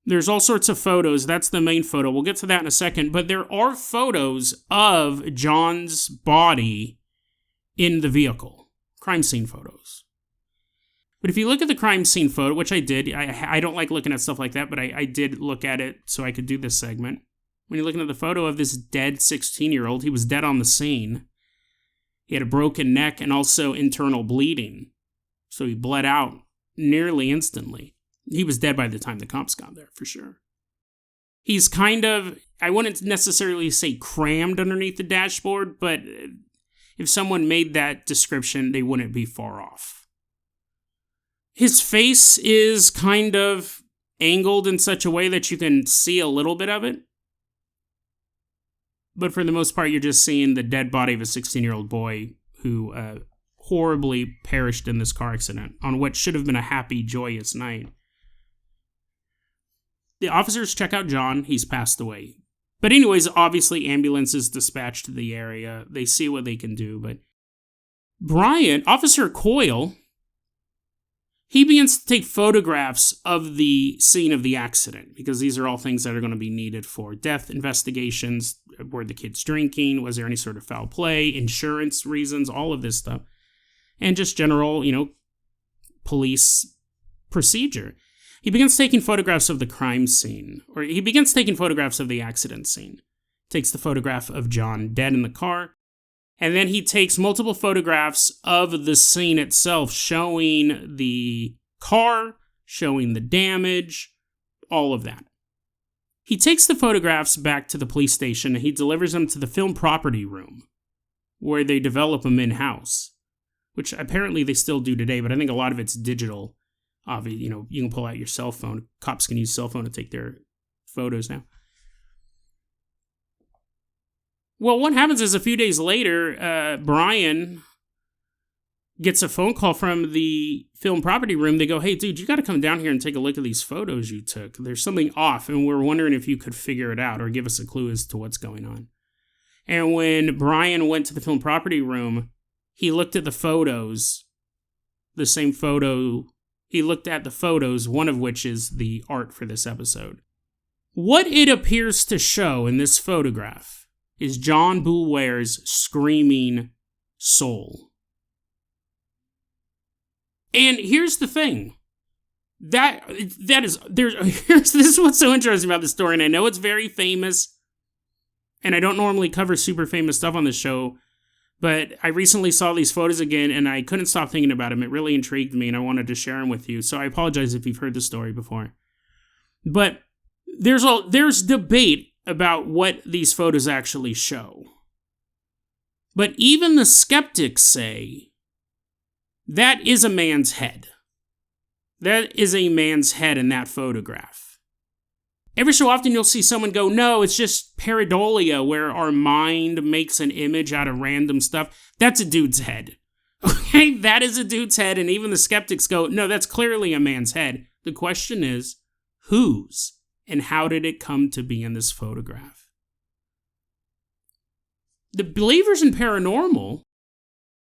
there's all sorts of photos. That's the main photo. We'll get to that in a second. But there are photos of John's body in the vehicle. Crime scene photos. But if you look at the crime scene photo, which I did, I don't like looking at stuff like that, but I did look at it so I could do this segment. When you're looking at the photo of this dead 16-year-old, he was dead on the scene. He had a broken neck and also internal bleeding. So he bled out nearly instantly. He was dead by the time the cops got there, for sure. He's kind of, I wouldn't necessarily say crammed underneath the dashboard, but if someone made that description, they wouldn't be far off. His face is kind of angled in such a way that you can see a little bit of it. But for the most part, you're just seeing the dead body of a 16-year-old boy who horribly perished in this car accident on what should have been a happy, joyous night. The officers check out John. He's passed away. But anyways, obviously, ambulance is dispatched to the area. They see what they can do. But Officer Coyle, he begins to take photographs of the scene of the accident because these are all things that are going to be needed for death investigations. Were the kids drinking? Was there any sort of foul play? Insurance reasons? All of this stuff. And just general, police procedure. He begins taking photographs of the crime scene, or he begins taking photographs of the accident scene. Takes the photograph of John dead in the car, and then he takes multiple photographs of the scene itself, showing the car, showing the damage, all of that. He takes the photographs back to the police station, and he delivers them to the film property room, where they develop them in-house, which apparently they still do today, but I think a lot of it's digital. You can pull out your cell phone. Cops can use cell phone to take their photos now. Well, what happens is a few days later, Brian gets a phone call from the film property room. They go, "Hey, dude, you got to come down here and take a look at these photos you took. There's something off, and we're wondering if you could figure it out or give us a clue as to what's going on." And when Brian went to the film property room, he looked at the photos, the same photo. He looked at the photos, one of which is the art for this episode. What it appears to show in this photograph is John Boulware's screaming soul. And here's the thing. This is what's so interesting about this story, and I know it's very famous. and I don't normally cover super famous stuff on this show, but I recently saw these photos again, and I couldn't stop thinking about them. It really intrigued me, and I wanted to share them with you. So I apologize if you've heard the story before. But there's debate about what these photos actually show. But even the skeptics say that is a man's head. That is a man's head in that photograph. Every so often you'll see someone go, no, it's just pareidolia, where our mind makes an image out of random stuff. That's a dude's head. Okay, that is a dude's head, and even the skeptics go, no, that's clearly a man's head. The question is, whose? And how did it come to be in this photograph? The believers in paranormal,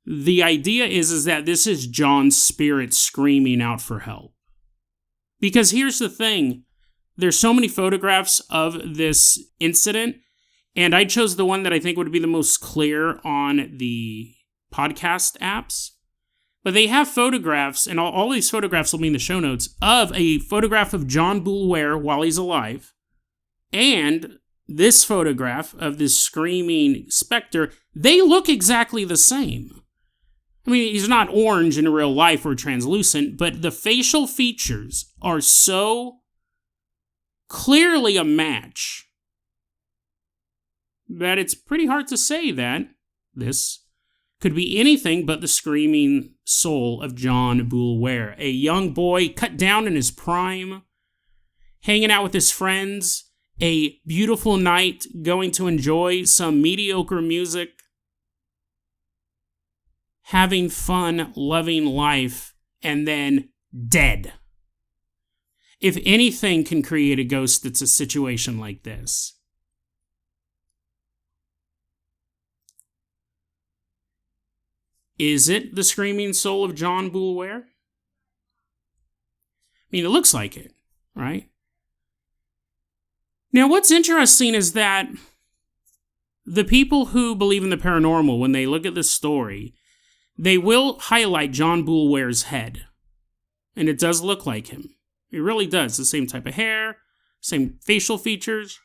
the idea is that this is John's spirit screaming out for help. Because here's the thing, there's so many photographs of this incident, and I chose the one that I think would be the most clear on the podcast apps. But they have photographs, and all these photographs will be in the show notes, of a photograph of John Boulware while he's alive, and this photograph of this screaming specter. They look exactly the same. I mean, he's not orange in real life or translucent, but the facial features are so clearly a match that it's pretty hard to say that this could be anything but the screaming soul of John Boulware, a young boy cut down in his prime, hanging out with his friends, a beautiful night, going to enjoy some mediocre music, having fun, loving life, and then dead. If anything can create a ghost, it's a situation like this. Is it the screaming soul of John Boulware? I mean, it looks like it, right? Now, what's interesting is that the people who believe in the paranormal, when they look at this story, they will highlight John Boulware's head. And it does look like him. It really does. The same type of hair, same facial features.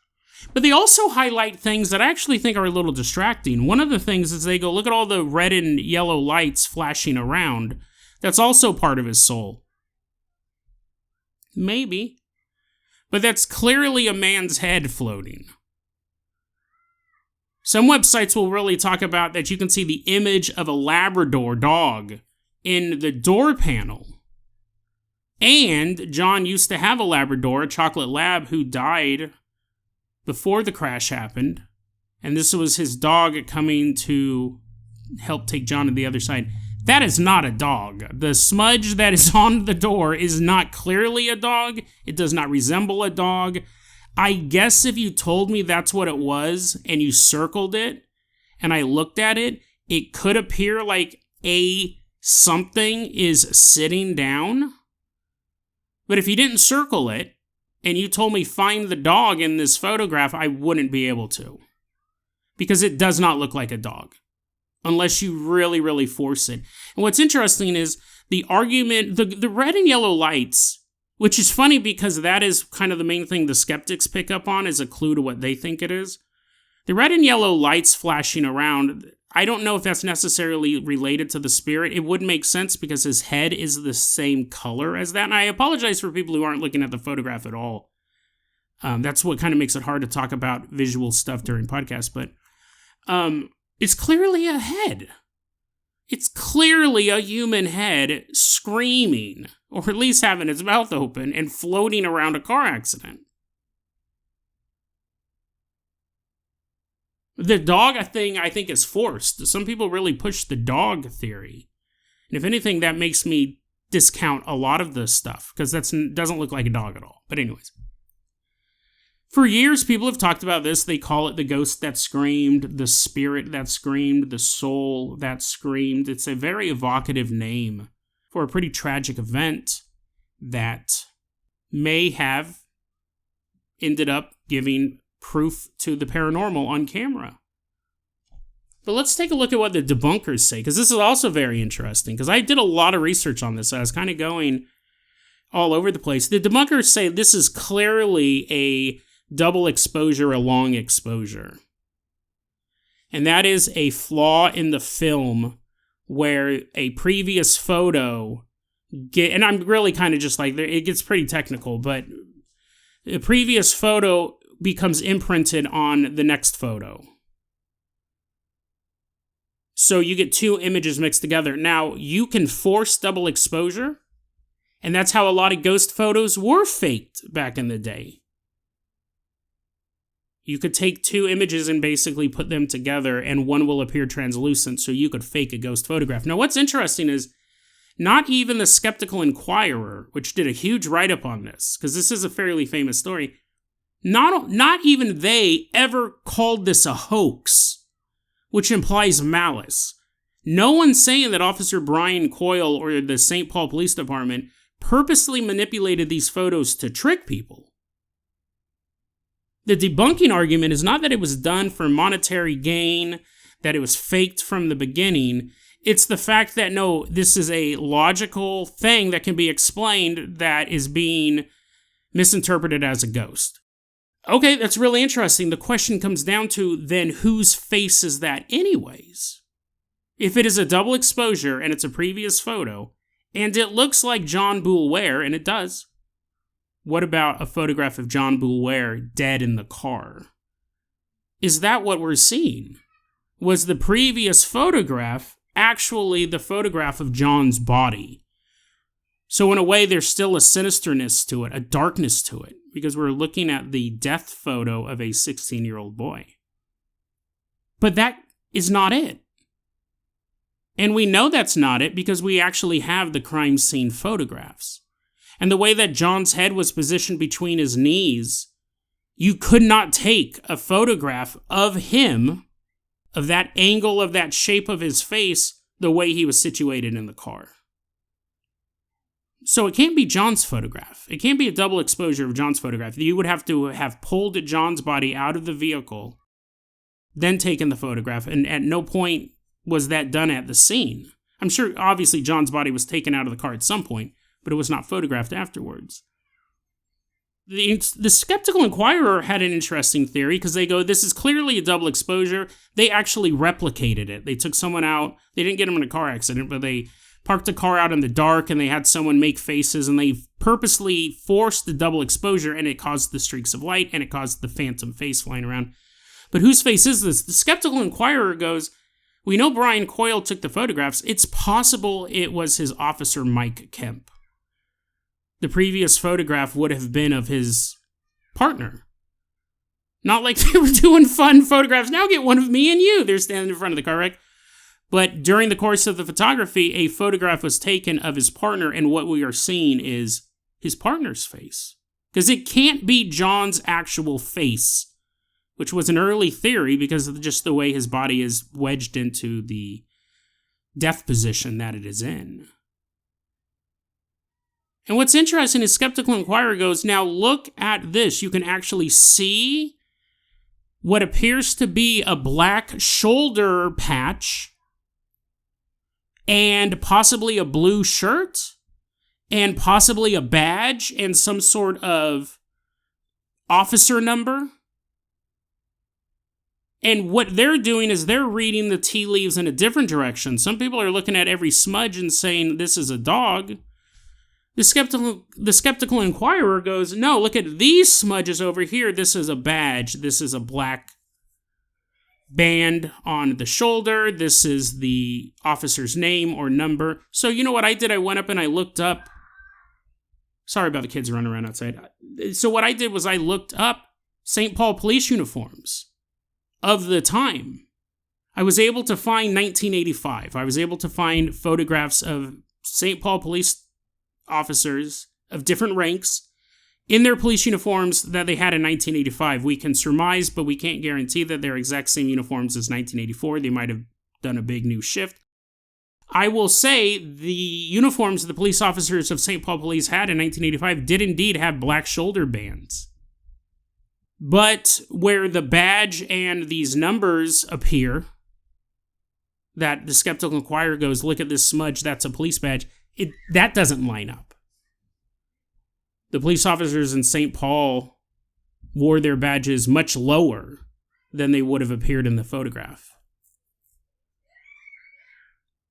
But they also highlight things that I actually think are a little distracting. One of the things is they go, look at all the red and yellow lights flashing around. That's also part of his soul. Maybe. But that's clearly a man's head floating. Some websites will really talk about that you can see the image of a Labrador dog in the door panel. And John used to have a Labrador, a chocolate lab, who died before the crash happened. And this was his dog coming to help take John to the other side. That is not a dog. The smudge that is on the door is not clearly a dog. It does not resemble a dog. I guess if you told me that's what it was and you circled it and I looked at it, it could appear like a something is sitting down. But if you didn't circle it and you told me find the dog in this photograph, I wouldn't be able to. Because it does not look like a dog. Unless you really, really force it. And what's interesting is the argument, the red and yellow lights, which is funny because that is kind of the main thing the skeptics pick up on as a clue to what they think it is. The red and yellow lights flashing around, I don't know if that's necessarily related to the spirit. It would make sense because his head is the same color as that. And I apologize for people who aren't looking at the photograph at all. That's what kind of makes it hard to talk about visual stuff during podcasts. But it's clearly a head. It's clearly a human head screaming, or at least having its mouth open and floating around a car accident. The dog thing, I think, is forced. Some people really push the dog theory. And if anything, that makes me discount a lot of this stuff, because that doesn't look like a dog at all. But anyways. For years, people have talked about this. They call it the ghost that screamed, the spirit that screamed, the soul that screamed. It's a very evocative name for a pretty tragic event that may have ended up giving proof to the paranormal on camera. But let's take a look at what the debunkers say, because this is also very interesting, because I did a lot of research on this. I was kind of going all over the place. The debunkers say this is clearly a double exposure, a long exposure. And that is a flaw in the film where a previous photo and I'm really kind of just like, it gets pretty technical, but the previous photo becomes imprinted on the next photo. So you get two images mixed together. Now, you can force double exposure, and that's how a lot of ghost photos were faked back in the day. You could take two images and basically put them together, and one will appear translucent, so you could fake a ghost photograph. Now, what's interesting is not even the Skeptical Inquirer, which did a huge write-up on this, because this is a fairly famous story, not even they ever called this a hoax, which implies malice. No one's saying that Officer Brian Coyle or the St. Paul Police Department purposely manipulated these photos to trick people. The debunking argument is not that it was done for monetary gain, that it was faked from the beginning. It's the fact that, no, this is a logical thing that can be explained that is being misinterpreted as a ghost. Okay, that's really interesting. The question comes down to, then, whose face is that anyways? If it is a double exposure and it's a previous photo, and it looks like John Boulware, and it does, what about a photograph of John Boulware dead in the car? Is that what we're seeing? Was the previous photograph actually the photograph of John's body? So in a way, there's still a sinisterness to it, a darkness to it, because we're looking at the death photo of a 16-year-old boy. But that is not it. And we know that's not it because we actually have the crime scene photographs. And the way that John's head was positioned between his knees, you could not take a photograph of him, of that angle, of that shape of his face, the way he was situated in the car. So it can't be John's photograph. It can't be a double exposure of John's photograph. You would have to have pulled John's body out of the vehicle, then taken the photograph, and at no point was that done at the scene. I'm sure, obviously, John's body was taken out of the car at some point, but it was not photographed afterwards. The Skeptical Inquirer had an interesting theory because they go, this is clearly a double exposure. They actually replicated it. They took someone out. They didn't get him in a car accident, but they parked a car out in the dark and they had someone make faces and they purposely forced the double exposure and it caused the streaks of light and it caused the phantom face flying around. But whose face is this? The Skeptical Inquirer goes, we know Brian Coyle took the photographs. It's possible it was his officer, Mike Kemp. The previous photograph would have been of his partner. Not like they were doing fun photographs. Now get one of me and you. They're standing in front of the car wreck. But during the course of the photography, a photograph was taken of his partner, and what we are seeing is his partner's face. Because it can't be John's actual face, which was an early theory because of just the way his body is wedged into the death position that it is in. And what's interesting is Skeptical Inquirer goes, now look at this. You can actually see what appears to be a black shoulder patch and possibly a blue shirt and possibly a badge and some sort of officer number. And what they're doing is they're reading the tea leaves in a different direction. Some people are looking at every smudge and saying, this is a dog. The Skeptical Inquirer goes, no, look at these smudges over here. This is a badge. This is a black band on the shoulder. This is the officer's name or number. So you know what I did? I went up and I looked up. Sorry about the kids running around outside. So what I did was I looked up St. Paul police uniforms of the time. I was able to find 1985. I was able to find photographs of St. Paul police officers of different ranks in their police uniforms that they had in 1985. We can surmise, but we can't guarantee that they're exact same uniforms as 1984. They might have done a big new shift. I will say the uniforms the police officers of St. Paul Police had in 1985 did indeed have black shoulder bands. But where the badge and these numbers appear, that the Skeptical Inquirer goes, look at this smudge, that's a police badge, that doesn't line up. The police officers in St. Paul wore their badges much lower than they would have appeared in the photograph.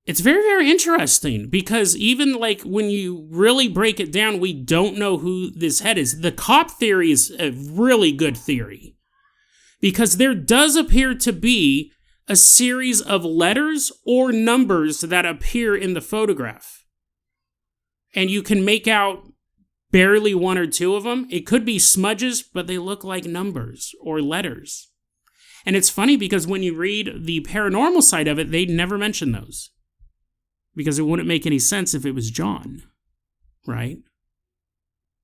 It's very, very interesting because even like when you really break it down, we don't know who this head is. The cop theory is a really good theory because there does appear to be a series of letters or numbers that appear in the photograph. And you can make out barely one or two of them. It could be smudges, but they look like numbers or letters. And it's funny because when you read the paranormal side of it, they never mention those. Because it wouldn't make any sense if it was John, right?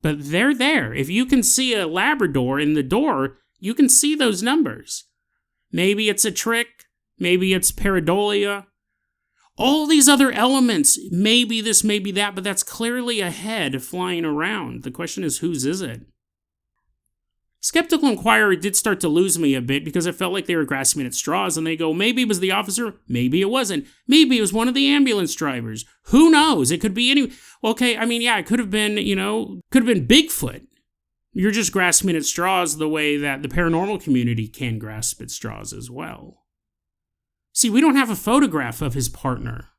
But they're there. If you can see a Labrador in the door, you can see those numbers. Maybe it's a trick. Maybe it's pareidolia. All these other elements, maybe this, maybe that, but that's clearly a head flying around. The question is, whose is it? Skeptical Inquirer did start to lose me a bit because I felt like they were grasping at straws, and they go, maybe it was the officer, maybe it wasn't. Maybe it was one of the ambulance drivers. Who knows? It could be any... Okay, I mean, yeah, it could have been, could have been Bigfoot. You're just grasping at straws the way that the paranormal community can grasp at straws as well. See, we don't have a photograph of his partner.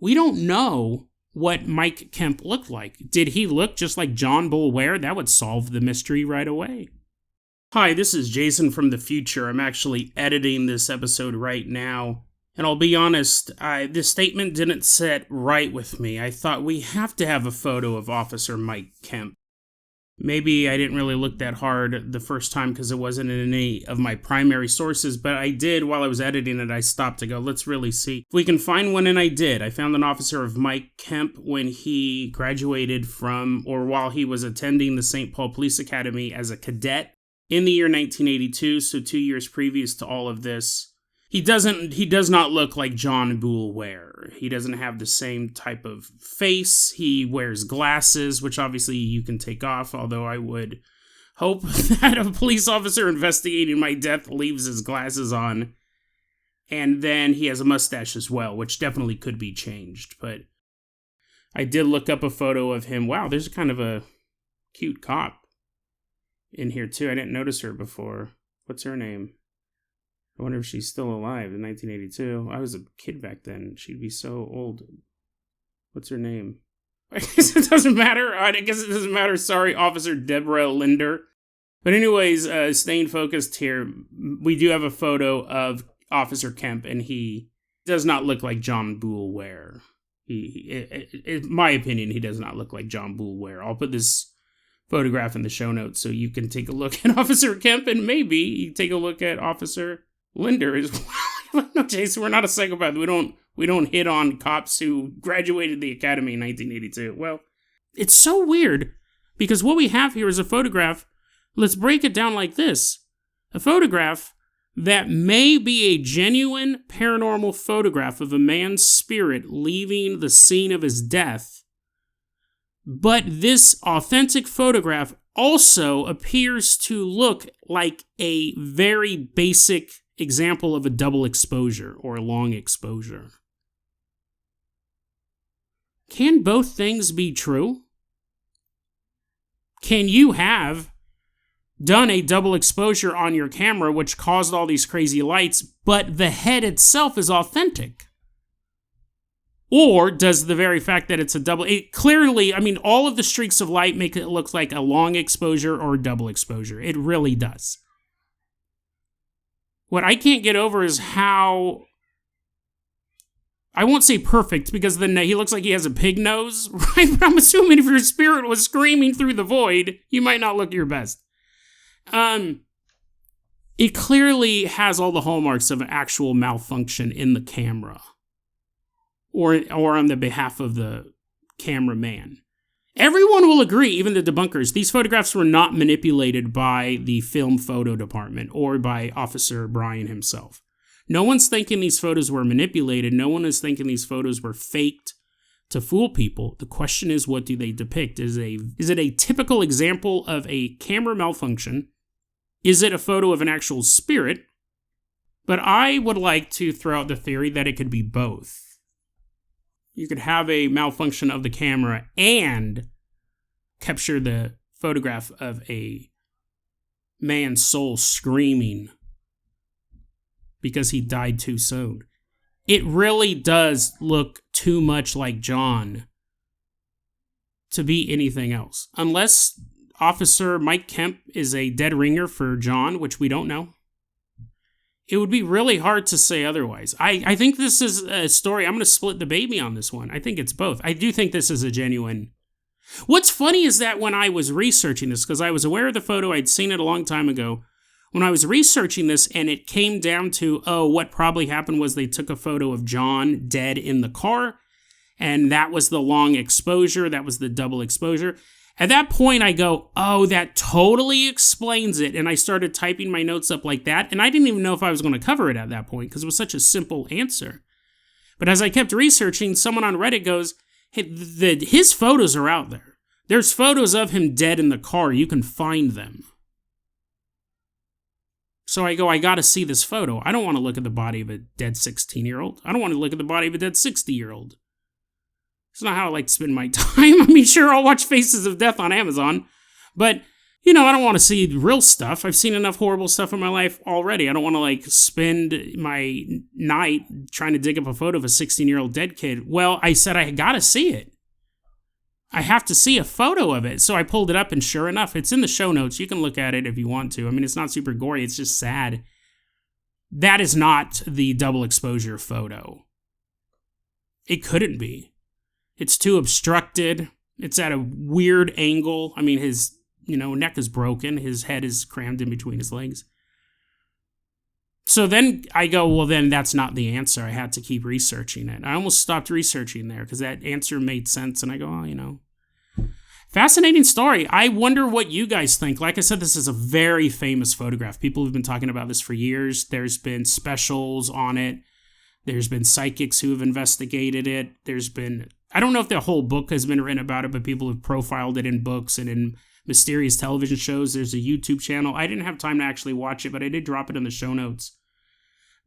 We don't know what Mike Kemp looked like. Did he look just like John Bull Ware? That would solve the mystery right away. Hi, this is Jason from the future. I'm actually editing this episode right now. And I'll be honest, this statement didn't sit right with me. I thought we have to have a photo of Officer Mike Kemp. Maybe I didn't really look that hard the first time because it wasn't in any of my primary sources, but I did while I was editing it. I stopped to go, let's really see if we can find one, and I did. I found an officer of Mike Kemp when he graduated from, or while he was attending the St. Paul Police Academy as a cadet in the year 1982, so 2 years previous to all of this. He does not look like John Bull Ware. He doesn't have the same type of face. He wears glasses, which obviously you can take off, although I would hope that a police officer investigating my death leaves his glasses on. And then he has a mustache as well, which definitely could be changed. But I did look up a photo of him. Wow, there's kind of a cute cop in here too. I didn't notice her before. What's her name? I wonder if she's still alive in 1982. I was a kid back then. She'd be so old. What's her name? I guess it doesn't matter. Sorry, Officer Deborah Linder. But anyways, staying focused here, we do have a photo of Officer Kemp, and he does not look like John Bull Ware. In my opinion, he does not look like John Bull Ware. I'll put this photograph in the show notes so you can take a look at Officer Kemp, and maybe you take a look at Officer Linder as well. No, Jason, we're not a psychopath. We don't hit on cops who graduated the academy in 1982. Well, it's so weird because what we have here is a photograph. Let's break it down like this. A photograph that may be a genuine paranormal photograph of a man's spirit leaving the scene of his death. But this authentic photograph also appears to look like a very basic example of a double exposure or a long exposure. Can both things be true? Can you have done a double exposure on your camera which caused all these crazy lights, but the head itself is authentic? Or does the very fact that it's a double... clearly, I mean, all of the streaks of light make it look like a long exposure or a double exposure. It really does. What I can't get over is how... I won't say perfect, because then he looks like he has a pig nose, right? But I'm assuming if your spirit was screaming through the void, you might not look your best. It clearly has all the hallmarks of an actual malfunction in the camera. Or on the behalf of the cameraman. Everyone will agree, even the debunkers, these photographs were not manipulated by the film photo department or by Officer Brian himself. No one's thinking these photos were manipulated. No one is thinking these photos were faked to fool people. The question is, what do they depict? Is it a typical example of a camera malfunction? Is it a photo of an actual spirit? But I would like to throw out the theory that it could be both. You could have a malfunction of the camera and capture the photograph of a man's soul screaming because he died too soon. it really does look too much like John to be anything else. Unless Officer Mike Kemp is a dead ringer for John, which we don't know. It would be really hard to say otherwise. I think this is a story. I'm going to split the baby on this one. I think it's both. I do think this is a genuine. What's funny is that when I was researching this, because I was aware of the photo, I'd seen it a long time ago. When I was researching this and it came down to, what probably happened was they took a photo of John dead in the car, and that was the long exposure, that was the double exposure. At that point, I go, that totally explains it. And I started typing my notes up like that. And I didn't even know if I was going to cover it at that point because it was such a simple answer. But as I kept researching, someone on Reddit goes, hey, his photos are out there. There's photos of him dead in the car. You can find them. So I go, I got to see this photo. I don't want to look at the body of a dead 16-year-old. I don't want to look at the body of a dead 60-year-old. It's not how I like to spend my time. I mean, sure, I'll watch Faces of Death on Amazon, but, I don't want to see real stuff. I've seen enough horrible stuff in my life already. I don't want to, spend my night trying to dig up a photo of a 16-year-old dead kid. Well, I said I got to see it. I have to see a photo of it. So I pulled it up, and sure enough, it's in the show notes. You can look at it if you want to. I mean, it's not super gory. It's just sad. That is not the double exposure photo. It couldn't be. It's too obstructed. It's at a weird angle. I mean, his, neck is broken. His head is crammed in between his legs. So then I go, well, then that's not the answer. I had to keep researching it. I almost stopped researching there because that answer made sense. And I go, fascinating story. I wonder what you guys think. Like I said, this is a very famous photograph. People have been talking about this for years. There's been specials on it. There's been psychics who have investigated it. I don't know if the whole book has been written about it, but people have profiled it in books and in mysterious television shows. There's a YouTube channel. I didn't have time to actually watch it, but I did drop it in the show notes.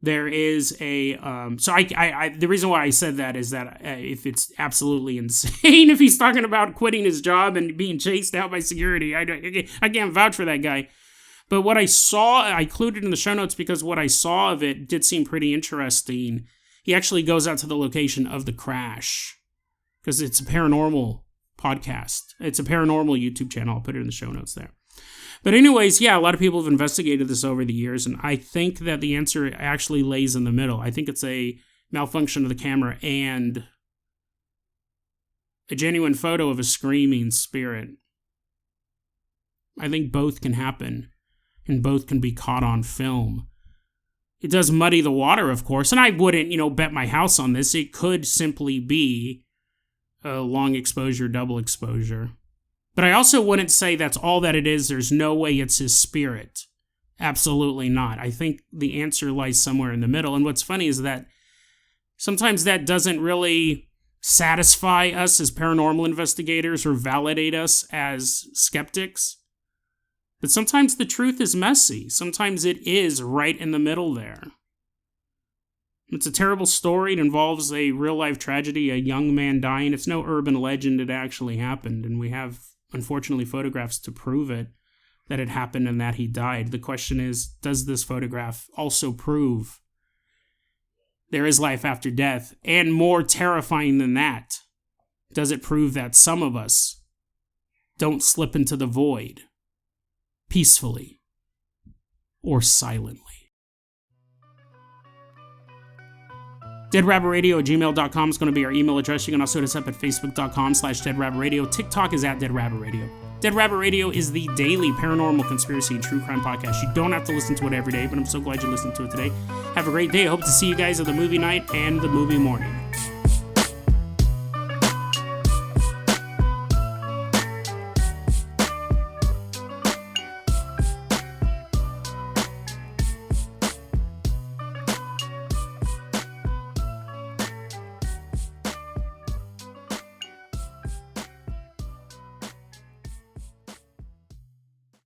There is a, the reason why I said that is that if it's absolutely insane, if he's talking about quitting his job and being chased out by security, I can't vouch for that guy. But what I saw, I included in the show notes because what I saw of it did seem pretty interesting. He actually goes out to the location of the crash because it's a paranormal podcast. It's a paranormal YouTube channel. I'll put it in the show notes there. But anyways, yeah, a lot of people have investigated this over the years, and I think that the answer actually lays in the middle. I think it's a malfunction of the camera and a genuine photo of a screaming spirit. I think both can happen, and both can be caught on film. It does muddy the water, of course, and I wouldn't, bet my house on this. It could simply be a long exposure, double exposure. But I also wouldn't say that's all that it is. There's no way it's his spirit. Absolutely not. I think the answer lies somewhere in the middle. And what's funny is that sometimes that doesn't really satisfy us as paranormal investigators or validate us as skeptics. But sometimes the truth is messy. Sometimes it is right in the middle there. It's a terrible story. It involves a real-life tragedy, a young man dying. It's no urban legend. It actually happened. And we have, unfortunately, photographs to prove it, that it happened and that he died. The question is, does this photograph also prove there is life after death? And more terrifying than that, does it prove that some of us don't slip into the void peacefully or silently? DeadRabbitRadio@gmail.com is going to be our email address. You can also hit us up at Facebook.com/DeadRabbitRadio. TikTok is @DeadRabbitRadio. Dead Rabbit Radio is the daily paranormal conspiracy and true crime podcast. You don't have to listen to it every day, but I'm so glad you listened to it today. Have a great day. I hope to see you guys at the movie night and the movie morning.